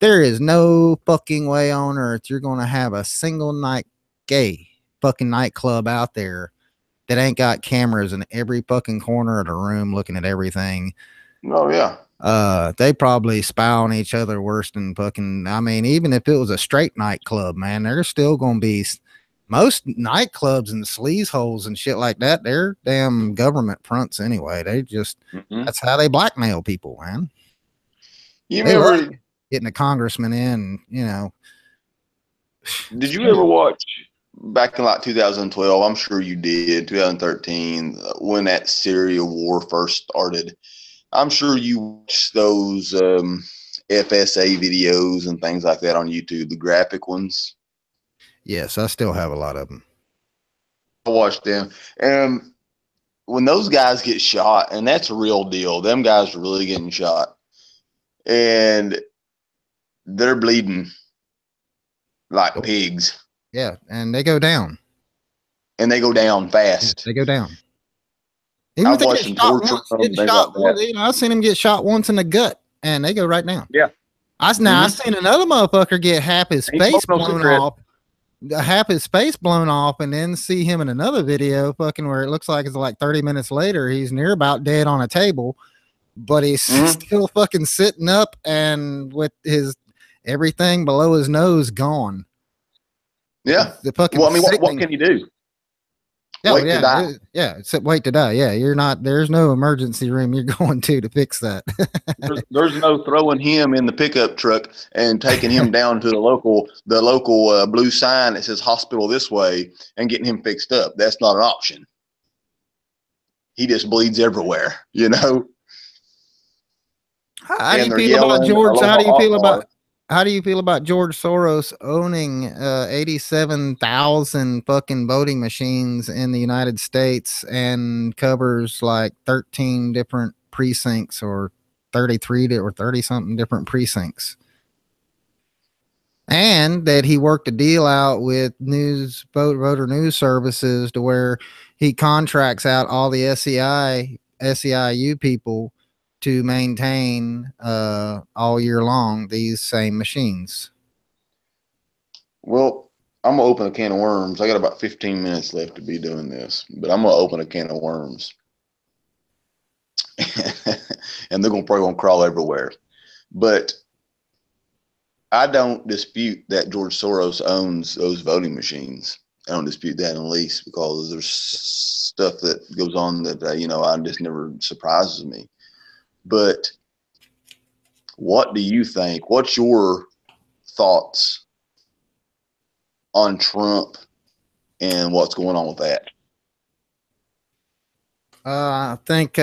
there is no fucking way on earth you're going to have a single night gay fucking nightclub out there that ain't got cameras in every fucking corner of the room looking at everything. Oh yeah. They probably spy on each other worse than fucking, I mean, even if it was a straight nightclub, man, there's still gonna be most nightclubs and sleaze holes and shit like that. They're damn government fronts anyway. They just that's how they blackmail people, man. You remember getting a congressman in, you know. Did you ever watch back in like 2012? I'm sure you did. 2013, when that Syria war first started. I'm sure you watched those FSA videos and things like that on YouTube, the graphic ones. Yes, I still have a lot of them. I watched them. And when those guys get shot, and that's a real deal, them guys are really getting shot. And they're bleeding like pigs. Yeah, and they go down. And they go down fast. Yeah, they go down. Even I've watched them torture them. I've seen him get shot once in the gut, and they go right down. Yeah. I've seen another motherfucker get half his face blown off. Half his face blown off, and then see him in another video fucking where it looks like it's like 30 minutes later he's near about dead on a table, but he's still fucking sitting up and with his everything below his nose gone. Yeah. The fucking well, I mean, what can you do? Wait to die. Yeah, wait to die. Yeah, there's no emergency room you're going to fix that. there's no throwing him in the pickup truck and taking him down to the local blue sign that says hospital this way and getting him fixed up. That's not an option. He just bleeds everywhere, you know. How do you feel about George? How do you feel about George Soros owning 87,000 fucking voting machines in the United States and covers like 13 different precincts or 33 or 30 something different precincts? And that he worked a deal out with voter news services to where he contracts out all the SEIU people to maintain all year long these same machines. Well, I'm gonna open a can of worms. I got about 15 minutes left to be doing this, but I'm gonna open a can of worms. And they're probably gonna crawl everywhere. But I don't dispute that George Soros owns those voting machines. I don't dispute that in the least, because there's stuff that goes on that you know, I just never surprises me. But what do you think? What's your thoughts on Trump and what's going on with that? I think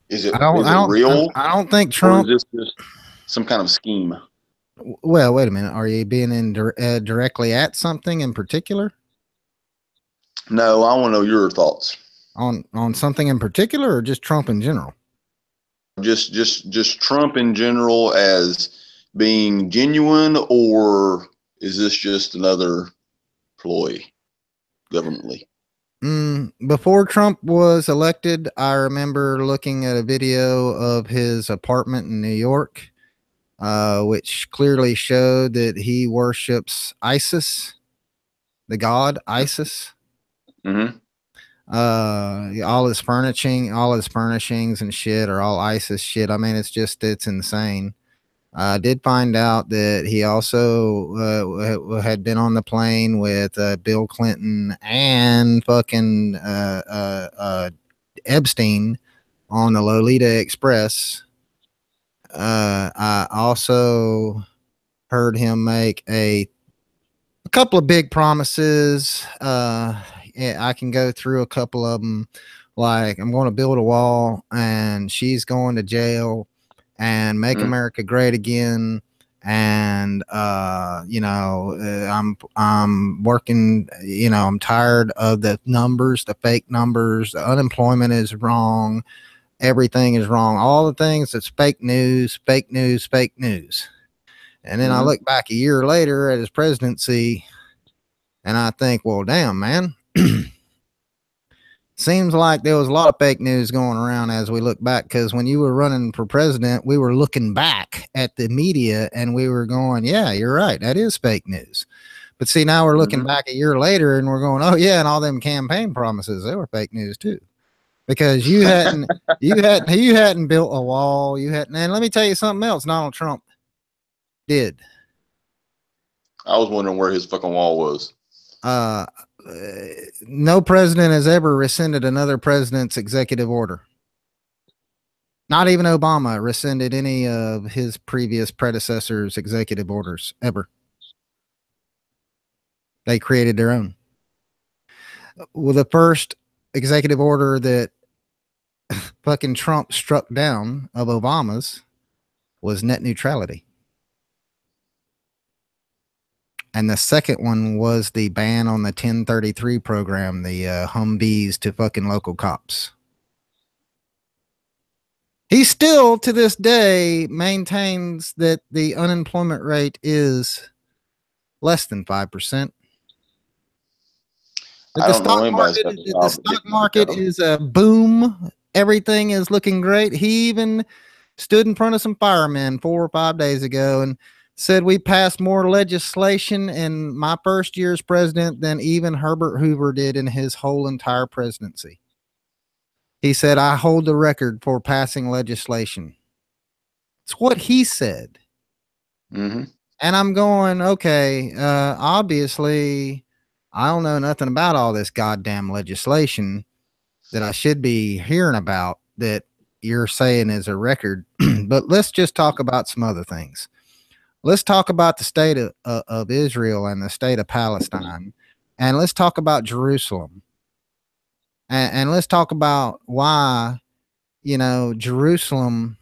is it real? I don't think Trump. Or is this just some kind of scheme? Well, wait a minute. Are you being in directly at something in particular? No, I want to know your thoughts on something in particular, or just Trump in general. Just Trump in general as being genuine, or is this just another ploy governmentally? Before Trump was elected, I remember looking at a video of his apartment in New York, which clearly showed that he worships ISIS, the god ISIS. All his furnishings and shit are all ISIS shit. I mean, it's insane. I did find out that he also had been on the plane with Bill Clinton and fucking Epstein on the Lolita Express. I also heard him make a couple of big promises. I can go through a couple of them. Like, I'm going to build a wall, and she's going to jail, and make America great again. And I'm working. I'm tired of the numbers, the fake numbers. The unemployment is wrong. Everything is wrong. All the things that's fake news, fake news, fake news. And then I look back a year later at his presidency, and I think, well, damn, man. Seems like there was a lot of fake news going around as we look back, because when you were running for president, we were looking back at the media and we were going, yeah, you're right. That is fake news. But see, now we're looking back a year later and we're going, oh, yeah, and all them campaign promises, they were fake news too. Because you hadn't built a wall. And let me tell you something else Donald Trump did. I was wondering where his fucking wall was. No president has ever rescinded another president's executive order. Not even Obama rescinded any of his previous predecessors' executive orders ever. They created their own. Well, the first executive order that fucking Trump struck down of Obama's was net neutrality. And the second one was the ban on the 1033 program, the Humvees to fucking local cops. He still, to this day, maintains that the unemployment rate is less than 5%. The stock market is a boom. Everything is looking great. He even stood in front of some firemen 4 or 5 days ago and said we passed more legislation in my first year as president than even Herbert Hoover did in his whole entire presidency. He said, I hold the record for passing legislation. It's what he said. And I'm going, okay, obviously, I don't know nothing about all this goddamn legislation that I should be hearing about that you're saying is a record. But let's just talk about some other things. Let's talk about the state of Israel and the state of Palestine. And let's talk about Jerusalem. And let's talk about why, Jerusalem.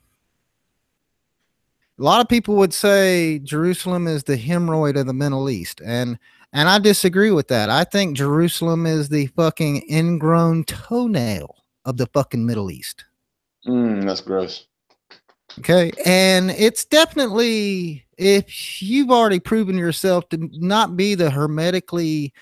A lot of people would say Jerusalem is the hemorrhoid of the Middle East. And I disagree with that. I think Jerusalem is the fucking ingrown toenail of the fucking Middle East. That's gross. Okay. And it's definitely, if you've already proven yourself to not be the hermetically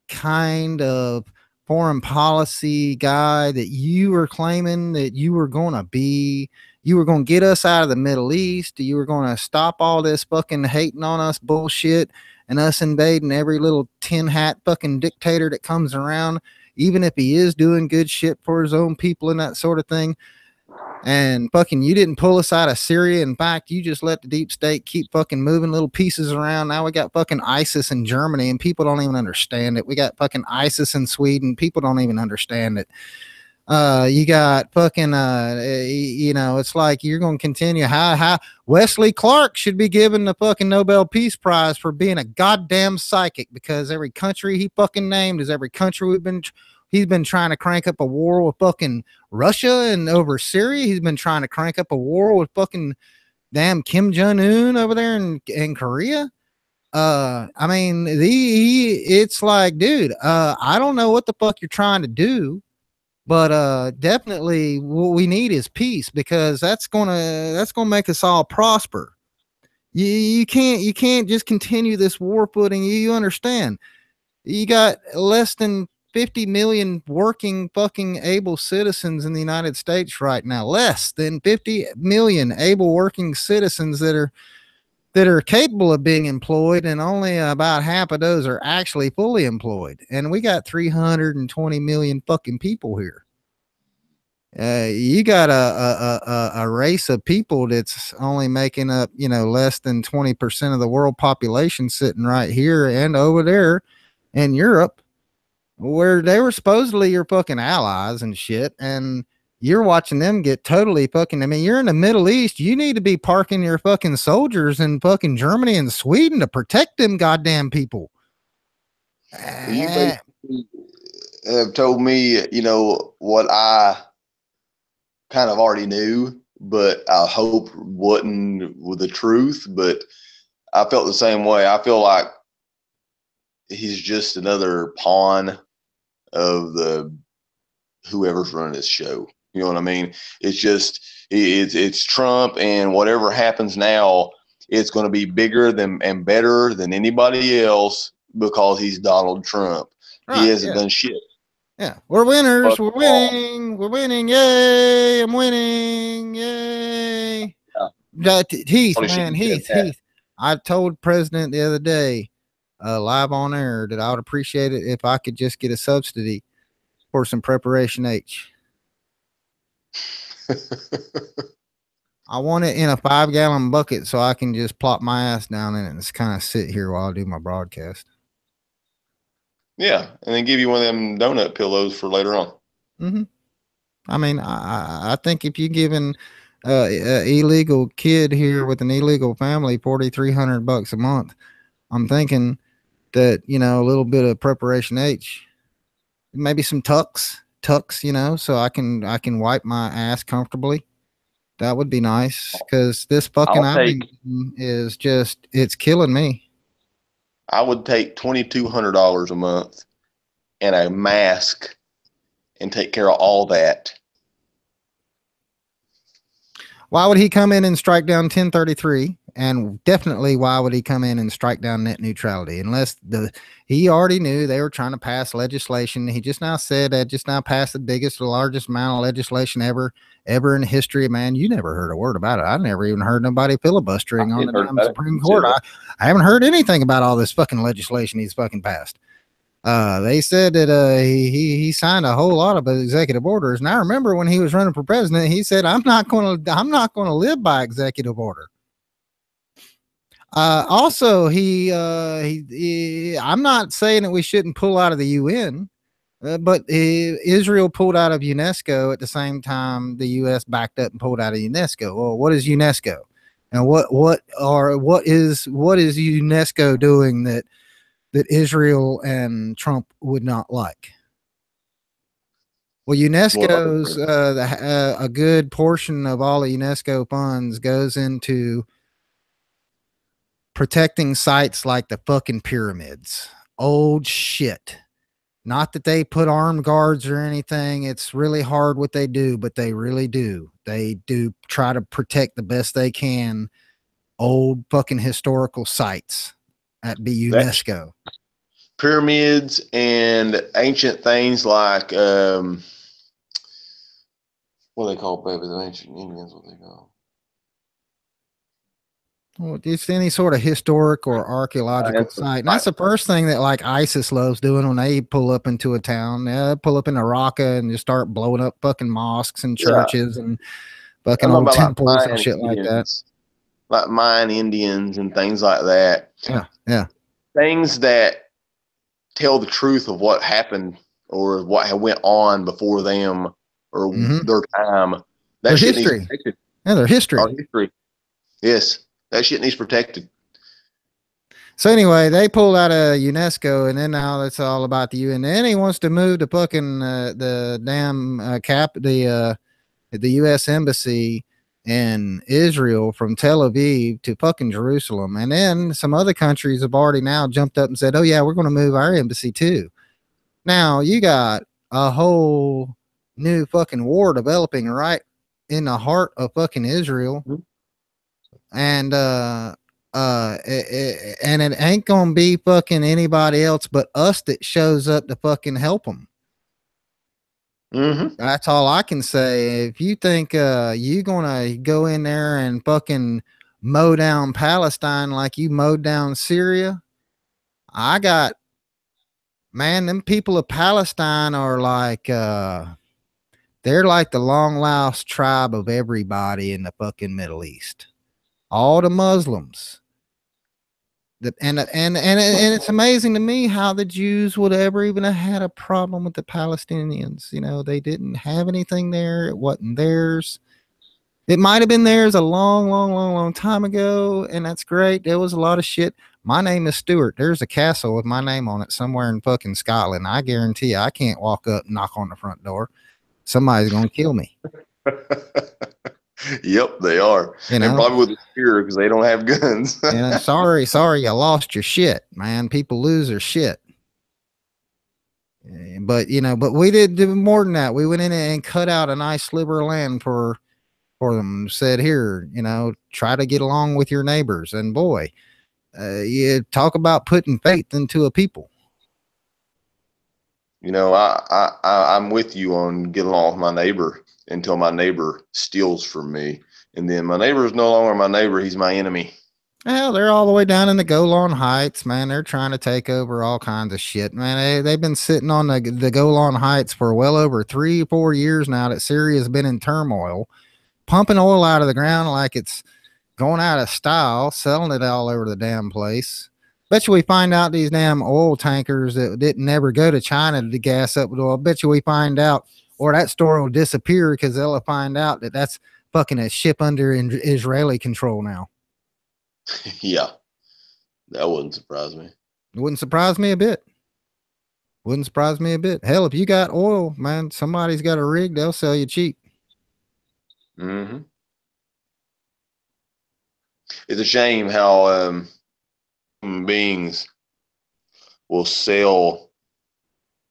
kind of foreign policy guy that you were claiming that you were going to be, you were going to get us out of the Middle East, you were going to stop all this fucking hating on us bullshit and us invading every little tin hat fucking dictator that comes around, even if he is doing good shit for his own people and that sort of thing. And fucking, you didn't pull us out of Syria. In fact, you just let the deep state keep fucking moving little pieces around. Now we got fucking ISIS in Germany and people don't even understand it. We got fucking ISIS in Sweden. People don't even understand it. You got fucking, it's like you're going to continue. How Wesley Clark should be given the fucking Nobel Peace Prize for being a goddamn psychic, because every country he fucking named is every country he's been trying to crank up a war with fucking Russia and over Syria. He's been trying to crank up a war with fucking damn Kim Jong-un over there in Korea. I mean, it's like, dude, I don't know what the fuck you're trying to do, but definitely what we need is peace, because that's gonna make us all prosper. You can't just continue this war footing. You understand? You got less than 50 million working fucking able citizens in the United States right now. Less than 50 million able working citizens that are that are capable of being employed, and only about half of those are actually fully employed. And we got 320 million fucking people here. You got a race of people that's only making up, you know, less than 20% of the world population sitting right here and over there in Europe, where they were supposedly your fucking allies and shit. And you're watching them get totally fucking, I mean, you're in the Middle East. You need to be parking your fucking soldiers in fucking Germany and Sweden to protect them goddamn people. You basically have told me, you know, what I kind of already knew, but I hope wasn't with the truth. But I felt the same way. I feel like he's just another pawn of the whoever's running this show. You know what I mean? It's just it's Trump, and whatever happens now, it's going to be bigger than and better than anybody else because he's Donald Trump. Right, he hasn't done shit. Yeah, we're winners. We're winning. We're winning. Yay! I'm winning. Yay! Yeah. Heath, man, Heath. I told President the other day, live on air, that I would appreciate it if I could just get a subsidy for some Preparation H. I want it in a 5-gallon bucket so I can just plop my ass down in it and just kind of sit here while I do my broadcast. Yeah, and then give you one of them donut pillows for later on. Mm-hmm. I mean, I think if you're giving an illegal kid here with an illegal family $4,300 a month, I'm thinking that, you know, a little bit of Preparation H, maybe some tucks, you know, so I can wipe my ass comfortably. That would be nice, because this fucking is just, it's killing me. I would take $2,200 a month and a mask and take care of all that. Why would he come in and strike down 1033? And definitely, why would he come in and strike down net neutrality? Unless he already knew they were trying to pass legislation. He just now said that just now passed the largest amount of legislation ever in history. Man, you never heard a word about it. I never even heard nobody filibustering on the damn Supreme Court. I haven't heard anything about all this fucking legislation he's fucking passed. They said that he signed a whole lot of executive orders. And I remember when he was running for president, he said, I'm not going to live by executive order. Also, I'm not saying that we shouldn't pull out of the UN, but Israel pulled out of UNESCO at the same time the U.S. backed up and pulled out of UNESCO. Well, what is UNESCO? And what is UNESCO doing that Israel and Trump would not like? Well, UNESCO's a good portion of all the UNESCO funds goes into protecting sites like the fucking pyramids. Old shit. Not that they put armed guards or anything. It's really hard what they do, but they really do. They do try to protect the best they can old fucking historical sites at the UNESCO. Pyramids and ancient things like what do they call baby the ancient Indians? What they call? Well, it's any sort of historic or archaeological site. And that's the first thing that like ISIS loves doing when they pull up into a town. They pull up into Raqqa and just start blowing up fucking mosques and churches and fucking old temples and shit like that. Like Mayan Indians and things like that. Yeah, yeah. Things that tell the truth of what happened or what went on before them or their time. Their history. Yeah, their history. Our history. Yes. That shit needs protected. So anyway, they pulled out of UNESCO, and then now it's all about the UN. Then he wants to move to fucking the damn the U.S. embassy in Israel from Tel Aviv to fucking Jerusalem. And then some other countries have already now jumped up and said, oh yeah, we're going to move our embassy too. Now you got a whole new fucking war developing right in the heart of fucking Israel. And it ain't gonna be fucking anybody else but us that shows up to fucking help them. That's all I can say. If you think you gonna go in there and fucking mow down Palestine like you mowed down Syria. Man, them people of Palestine are like, they're like the long lost tribe of everybody in the fucking Middle East. All the Muslims. And it's amazing to me how the Jews would ever even have had a problem with the Palestinians. You know, they didn't have anything there. It wasn't theirs. It might have been theirs a long time ago, and that's great. There was a lot of shit. My name is Stuart. There's a castle with my name on it somewhere in fucking Scotland. I guarantee you, I can't walk up and knock on the front door. Somebody's gonna kill me. Yep, they are. You know? And probably with a spear because they don't have guns. And sorry, you lost your shit, man. People lose their shit. But you know, but we did do more than that. We went in and cut out a nice sliver of land for them. Said, here, you know, try to get along with your neighbors. And boy, you talk about putting faith into a people. You know, I'm with you on getting along with my neighbor until my neighbor steals from me. And then my neighbor is no longer my neighbor. He's my enemy. Well, they're all the way down in the Golan Heights, man. They're trying to take over all kinds of shit, man. They've been sitting on the Golan Heights for well over 3-4 years now that Syria has been in turmoil, pumping oil out of the ground like it's going out of style, selling it all over the damn place. Bet you we find out these damn oil tankers that didn't ever go to China to gas up with oil. Bet you we find out, or that store will disappear because they'll find out that that's fucking a ship under Israeli control now. Yeah, that wouldn't surprise me. It wouldn't surprise me a bit. Wouldn't surprise me a bit. Hell, if you got oil, man, somebody's got a rig, they'll sell you cheap. Mm-hmm. It's a shame how human beings will sell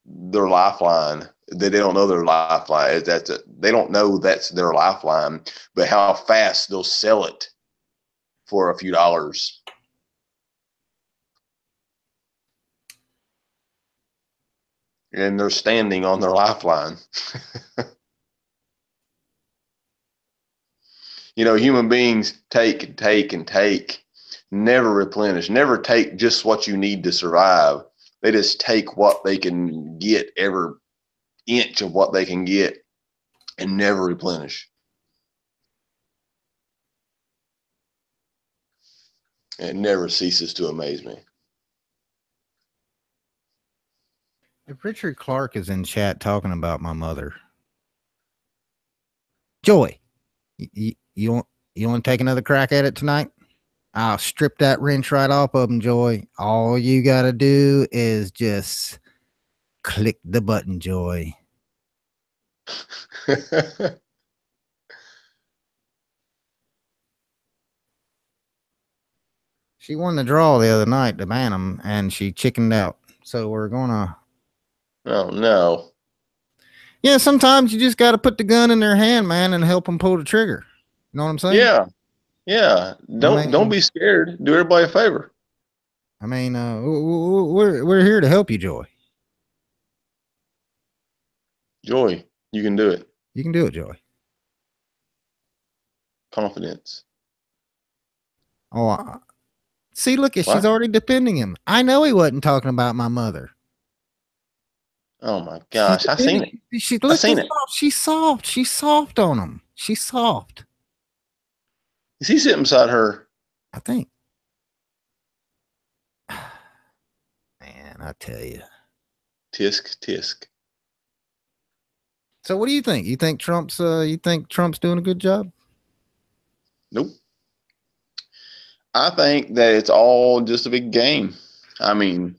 their lifeline. They don't know their lifeline. They don't know that's their lifeline, but how fast they'll sell it for a few dollars. And they're standing on their lifeline. You know, human beings take and take and take, never replenish, never take just what you need to survive. They just take what they can get, every inch of what they can get, and never replenish. It never ceases to amaze me. If Richard Clark is in chat talking about my mother, Joy, you want to take another crack at it tonight? I'll strip that wrench right off of him, Joy. All you got to do is just click the button, Joy. She won the draw the other night to ban him, and she chickened out. So we're going to... Oh, no. Yeah, sometimes you just got to put the gun in their hand, man, and help them pull the trigger. You know what I'm saying? Yeah. Yeah. Don't be scared. Do everybody a favor. I mean, we're here to help you, Joy. Joy, you can do it. You can do it, Joy. Confidence. Oh, see, look, she's already defending him. I know he wasn't talking about my mother. Oh my gosh, I seen it. I seen it. She's soft. She's soft on him. She's soft. Is he sitting beside her? I think. Man, I tell you. Tisk, tisk. So what do you think? You think Trump's doing a good job? Nope. I think that it's all just a big game. I mean,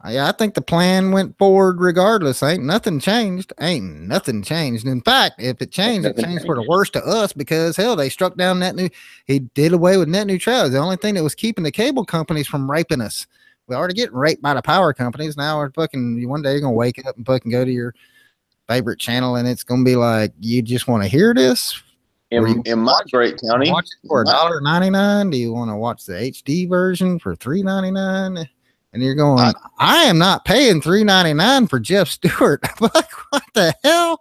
I think the plan went forward regardless. Ain't nothing changed. In fact, if it changed, it changed for the worst to us because, hell, they struck down he did away with net neutrality. The only thing that was keeping the cable companies from raping us. We already getting raped by the power companies. Now we're fucking, one day you're going to wake up and fucking go to your favorite channel and it's going to be like, you just want to hear this? In my great county. Watch it for $1.99? Do you want to watch the HD version for $3.99? And you're going, I am not paying $3.99 for Jeff Stewart. What the hell?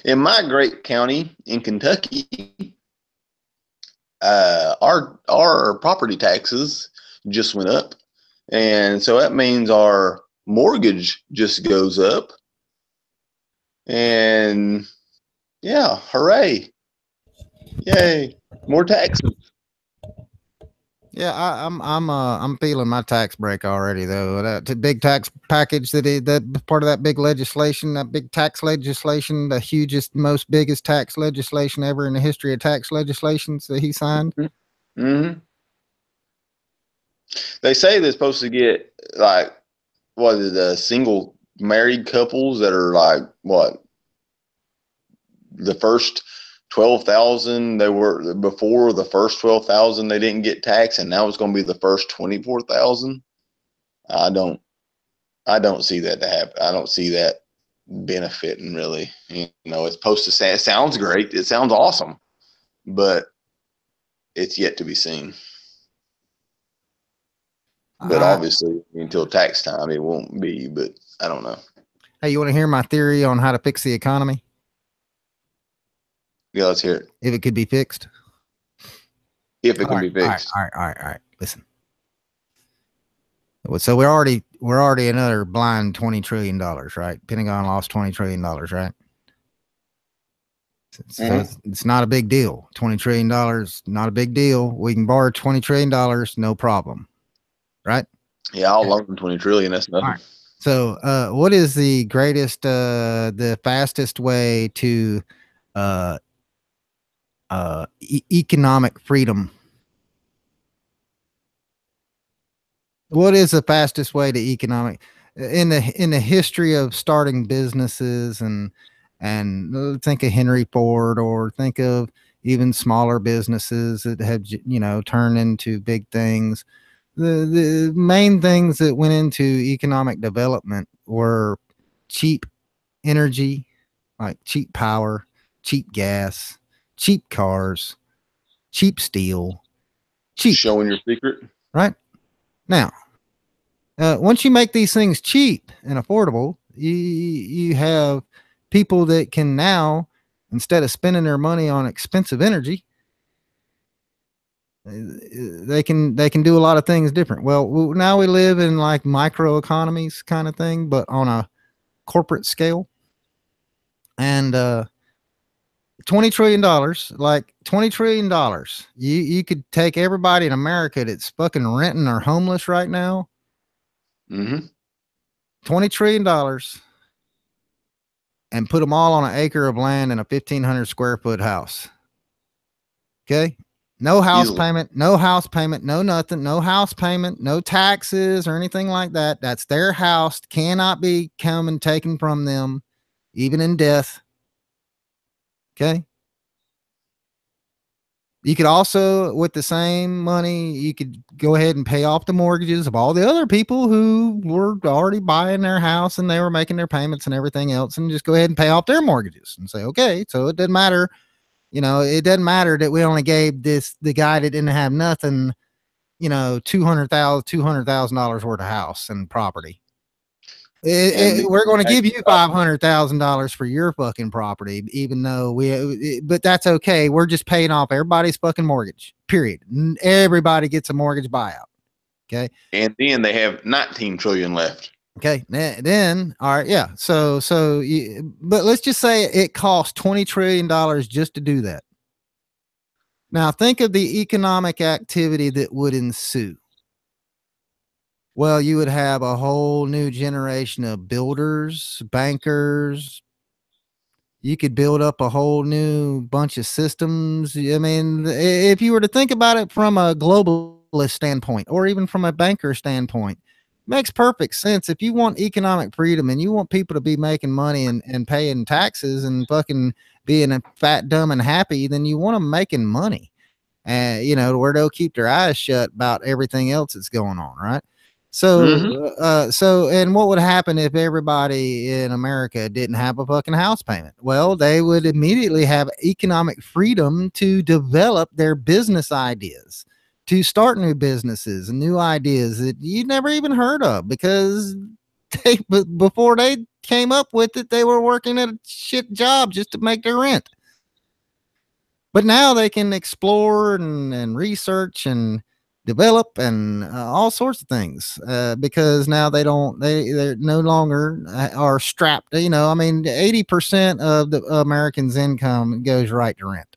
In my great county in Kentucky, our property taxes just went up, and so that means our mortgage just goes up. And yeah, hooray! Yay, more taxes. Yeah, I'm feeling my tax break already though. That big tax package that part of that big legislation, that big tax legislation, the hugest, most biggest tax legislation ever in the history of tax legislations that he signed. Mm-hmm. They say they're supposed to get like what is the single married couples that are like what the first 12,000 they were before the first 12,000 they didn't get taxed, and now it's going to be the first 24,000. I don't see that to happen. I don't see that benefiting really. You know, it's supposed to say it sounds great. It sounds awesome, but it's yet to be seen. But obviously, until tax time, it won't be. But I don't know. Hey, you want to hear my theory on how to fix the economy? Yeah, let's hear it. If it could be fixed. If it can be fixed. All right. Listen. So we're already another blind $20 trillion, right? Pentagon lost $20 trillion, right? So it's not a big deal. $20 trillion, not a big deal. We can borrow $20 trillion, no problem. Right? Yeah, I'll loan $20 trillion. That's nothing. Right. So what is the greatest, the fastest way to economic freedom? What is the fastest way to economic in the history of starting businesses and think of Henry Ford, or think of even smaller businesses that have, you know, turned into big things. The main things that went into economic development were cheap energy, like cheap power, cheap gas, cheap cars, cheap steel, cheap. Showing your secret. Right? Now, once you make these things cheap and affordable, you have people that can now, instead of spending their money on expensive energy, they can do a lot of things different. Well, now we live in like micro economies kind of thing, but on a corporate scale. And $20 trillion, like $20 trillion, you could take everybody in America that's fucking renting or homeless right now. $20 trillion, and put them all on an acre of land in a 1,500 square foot house. Okay. No house payment, no house payment, no nothing, no house payment, no taxes or anything like that. That's their house. Cannot be come and taken from them, even in death. Okay. You could also, with the same money, you could go ahead and pay off the mortgages of all the other people who were already buying their house and they were making their payments and everything else, and just go ahead and pay off their mortgages and say, okay, so it doesn't matter. You know, it doesn't matter that we only gave the guy that didn't have nothing, you know, $200,000 worth of house and property. We're going to give you $500,000 for your fucking property, even though but that's okay. We're just paying off everybody's fucking mortgage, period. Everybody gets a mortgage buyout. Okay. And then they have 19 trillion left. Okay. Then, all right. Yeah. But let's just say it costs $20 trillion just to do that. Now think of the economic activity that would ensue. Well, you would have a whole new generation of builders, bankers. You could build up a whole new bunch of systems. I mean, if you were to think about it from a globalist standpoint, or even from a banker standpoint, it makes perfect sense. If you want economic freedom and you want people to be making money and paying taxes and fucking being a fat, dumb, and happy, then you want them making money. You know, where they'll keep their eyes shut about everything else that's going on, right? So, and what would happen if everybody in America didn't have a fucking house payment? Well, they would immediately have economic freedom to develop their business ideas, to start new businesses and new ideas that you never even heard of, because before they came up with it, they were working at a shit job just to make their rent. But now they can explore and research and develop and all sorts of things because now they're no longer are strapped. You know, I mean, 80% of the Americans' income goes right to rent.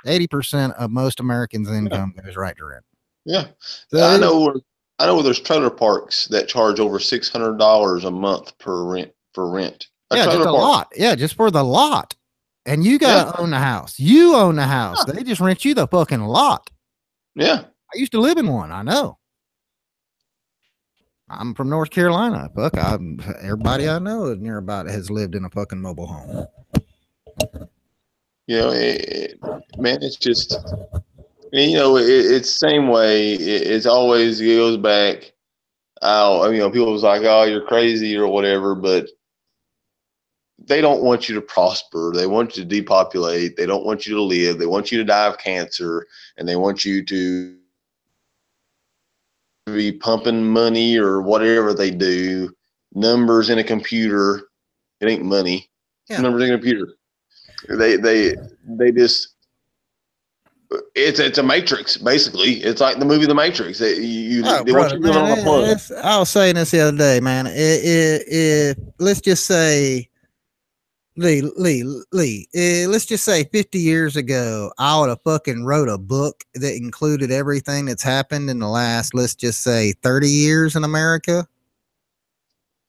80% of most Americans' income goes right to rent. Yeah, So I know. I know there's trailer parks that charge over $600 a month per rent for rent. yeah, just a lot. Yeah, just for the lot. And you gotta own the house. You own the house. They just rent you the fucking lot. Yeah. I used to live in one. I know. I'm from North Carolina. Fuck, everybody I know near about has lived in a fucking mobile home. You know, man, it's just, you know, it's the same way. It's always, it goes back. You know, people was like, "Oh, you're crazy" or whatever, but they don't want you to prosper. They want you to depopulate. They don't want you to live. They want you to die of cancer, and they want you to be pumping money or whatever they do. Numbers in a computer. It ain't money. Yeah. Numbers in a computer. They just, it's a matrix, basically. It's like the movie The Matrix. They want you to live on a plug. I was saying this the other day, man. Let's just say, Lee, let's just say 50 years ago, I would have fucking wrote a book that included everything that's happened in the last, let's just say 30 years in America.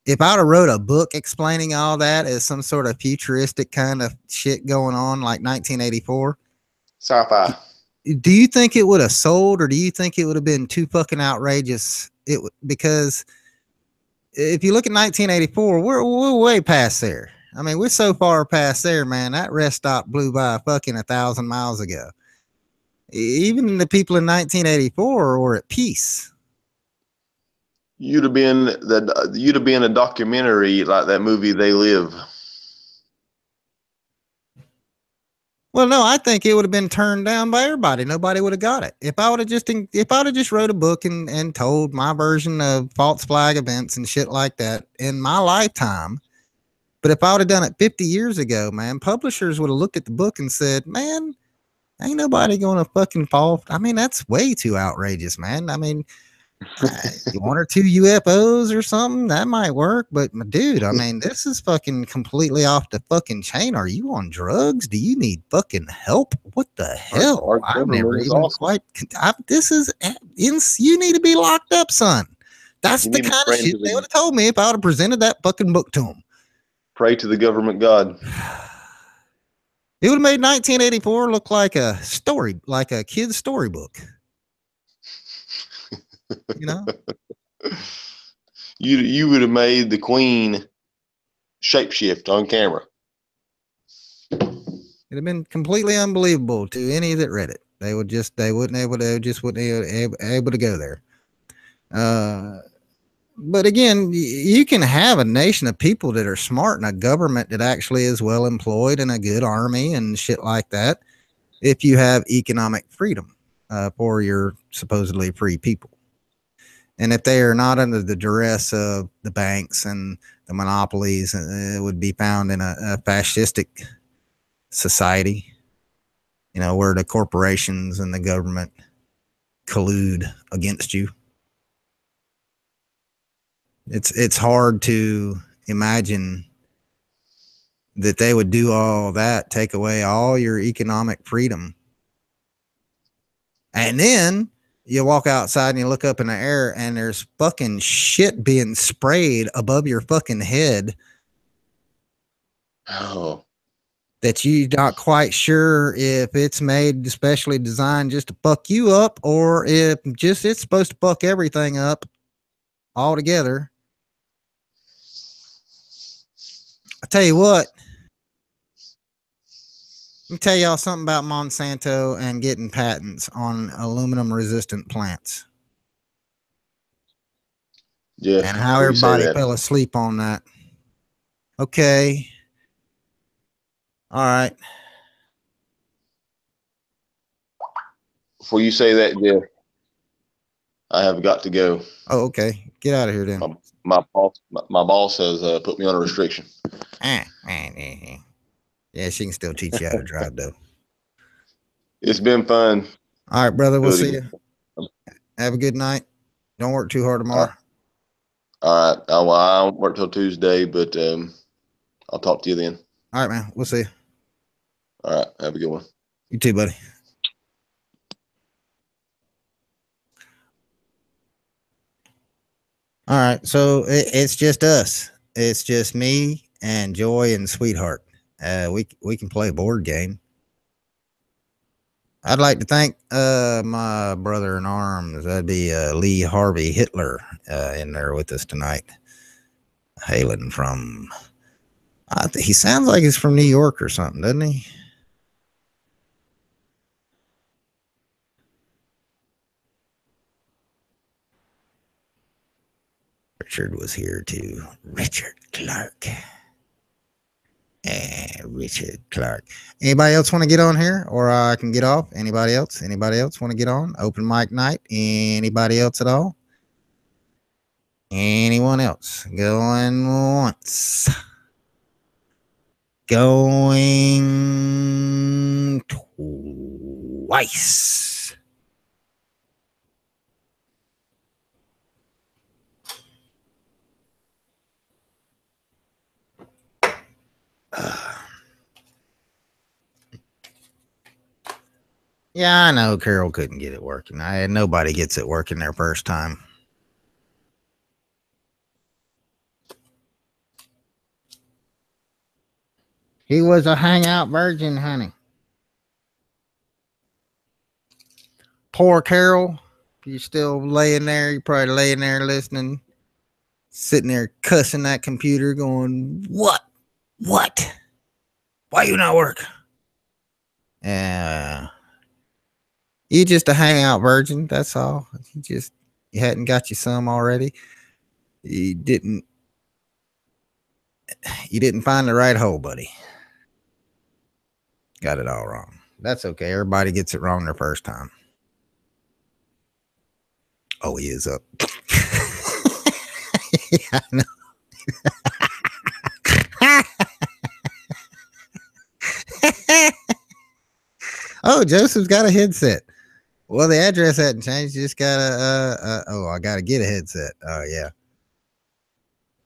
If I would have wrote a book explaining all that as some sort of futuristic kind of shit going on like 1984. Sci-fi. Do you think it would have sold, or do you think it would have been too fucking outrageous? Because if you look at 1984, we're way past there. I mean, we're so far past there, man. That rest stop blew by fucking 1,000 miles ago. Even the people in 1984 were at peace. You'd have been a documentary like that movie They Live. Well, no, I think it would have been turned down by everybody. Nobody would have got it. If I would have just wrote a book and told my version of false flag events and shit like that in my lifetime. But if I would have done it 50 years ago, man, publishers would have looked at the book and said, man, ain't nobody going to fucking fall. I mean, that's way too outrageous, man. I mean, one or two UFOs or something, that might work. But dude, I mean, this is fucking completely off the fucking chain. Are you on drugs? Do you need fucking help? What the hell? I've never even quite. You need to be locked up, son. That's the kind of shit they would have told me if I would have presented that fucking book to them. Pray to the government god. It would have made 1984 look like a story, like a kid's storybook. You know, you would have made the Queen shapeshift on camera. It'd have been completely unbelievable to any that read it. They wouldn't able to go there. But again, you can have a nation of people that are smart and a government that actually is well employed and a good army and shit like that if you have economic freedom for your supposedly free people. And if they are not under the duress of the banks and the monopolies, it would be found in a fascistic society, you know, where the corporations and the government collude against you. It's hard to imagine that they would do all that, take away all your economic freedom. And then you walk outside and you look up in the air and there's fucking shit being sprayed above your fucking head. Oh. That you're not quite sure if it's made specially designed just to fuck you up or if just it's supposed to fuck everything up altogether. I tell you what, let me tell y'all something about Monsanto and getting patents on aluminum resistant plants. Yeah. And how everybody fell asleep on that. Okay. All right. Before you say that, Jeff, I have got to go. Oh, okay. Get out of here then. My boss has put me on a restriction. Yeah, she can still teach you how to drive though. It's been fun. All right, brother. We'll see you. Have a good night. Don't work too hard tomorrow. All right. Well, I won't work till Tuesday, but I'll talk to you then. All right, man. We'll see you. All right. Have a good one. You too, buddy. All right. So it's just us. It's just me and Joy and Sweetheart. We can play a board game. I'd like to thank my brother in arms. That'd be Lee Harvey Hitler in there with us tonight. Hailing from, he sounds like he's from New York or something, doesn't he? Richard was here too. Richard Clark. Richard Clark. Anybody else want to get on here, or I can get off? Anybody else? Anybody else want to get on? Open mic night. Anybody else at all? Anyone else? Going once. Going twice. Yeah, I know Carol couldn't get it working. Nobody gets it working their first time. He was a hangout virgin, honey. Poor Carol. You're still laying there. You're probably laying there listening, sitting there cussing that computer, going, "What? What? Why you not work?" You just a hangout virgin. That's all. You hadn't got you some already. You didn't find the right hole, buddy. Got it all wrong. That's okay. Everybody gets it wrong their first time. Oh, he is up. Yeah, I know. Oh, Joseph's got a headset. Well, the address hadn't changed. You just gotta I gotta get a headset. Oh yeah.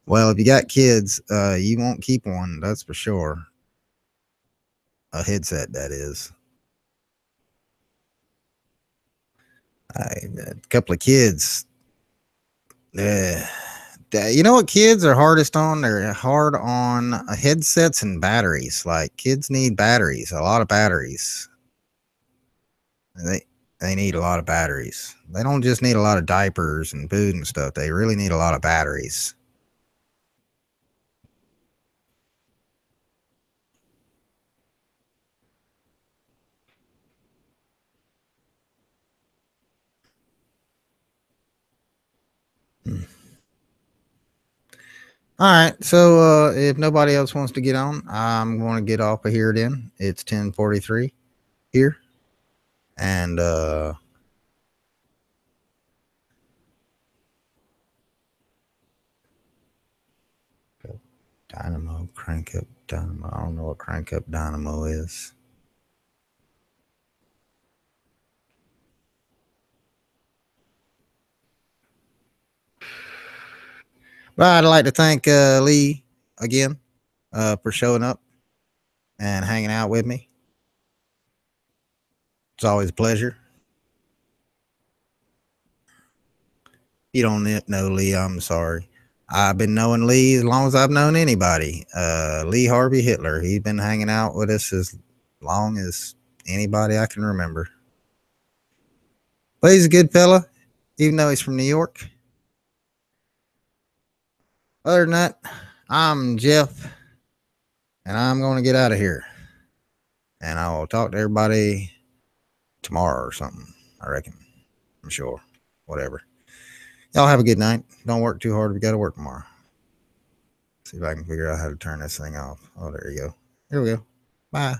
Well, if you got kids, you won't keep one, that's for sure. A headset, that is. A couple of kids. You know what kids are hardest on? They're hard on headsets and batteries. Like, kids need batteries, a lot of batteries. They need a lot of batteries. They don't just need a lot of diapers and food and stuff. They really need a lot of batteries. All right. So if nobody else wants to get on, I'm going to get off of here then. It's 10:43 here. And dynamo, crank up dynamo. I don't know what crank up dynamo is. But I'd like to thank Lee again for showing up and hanging out with me. It's always a pleasure. You don't know Lee, I'm sorry. I've been knowing Lee as long as I've known anybody. Lee Harvey Hitler. He's been hanging out with us as long as anybody I can remember. But he's a good fella, even though he's from New York. Other than that, I'm Jeff, and I'm going to get out of here. And I will talk to everybody tomorrow or something, I reckon. I'm sure. Whatever. Y'all have a good night. Don't work too hard if you got to work tomorrow. See if I can figure out how to turn this thing off. Oh, there you go. Here we go. Bye.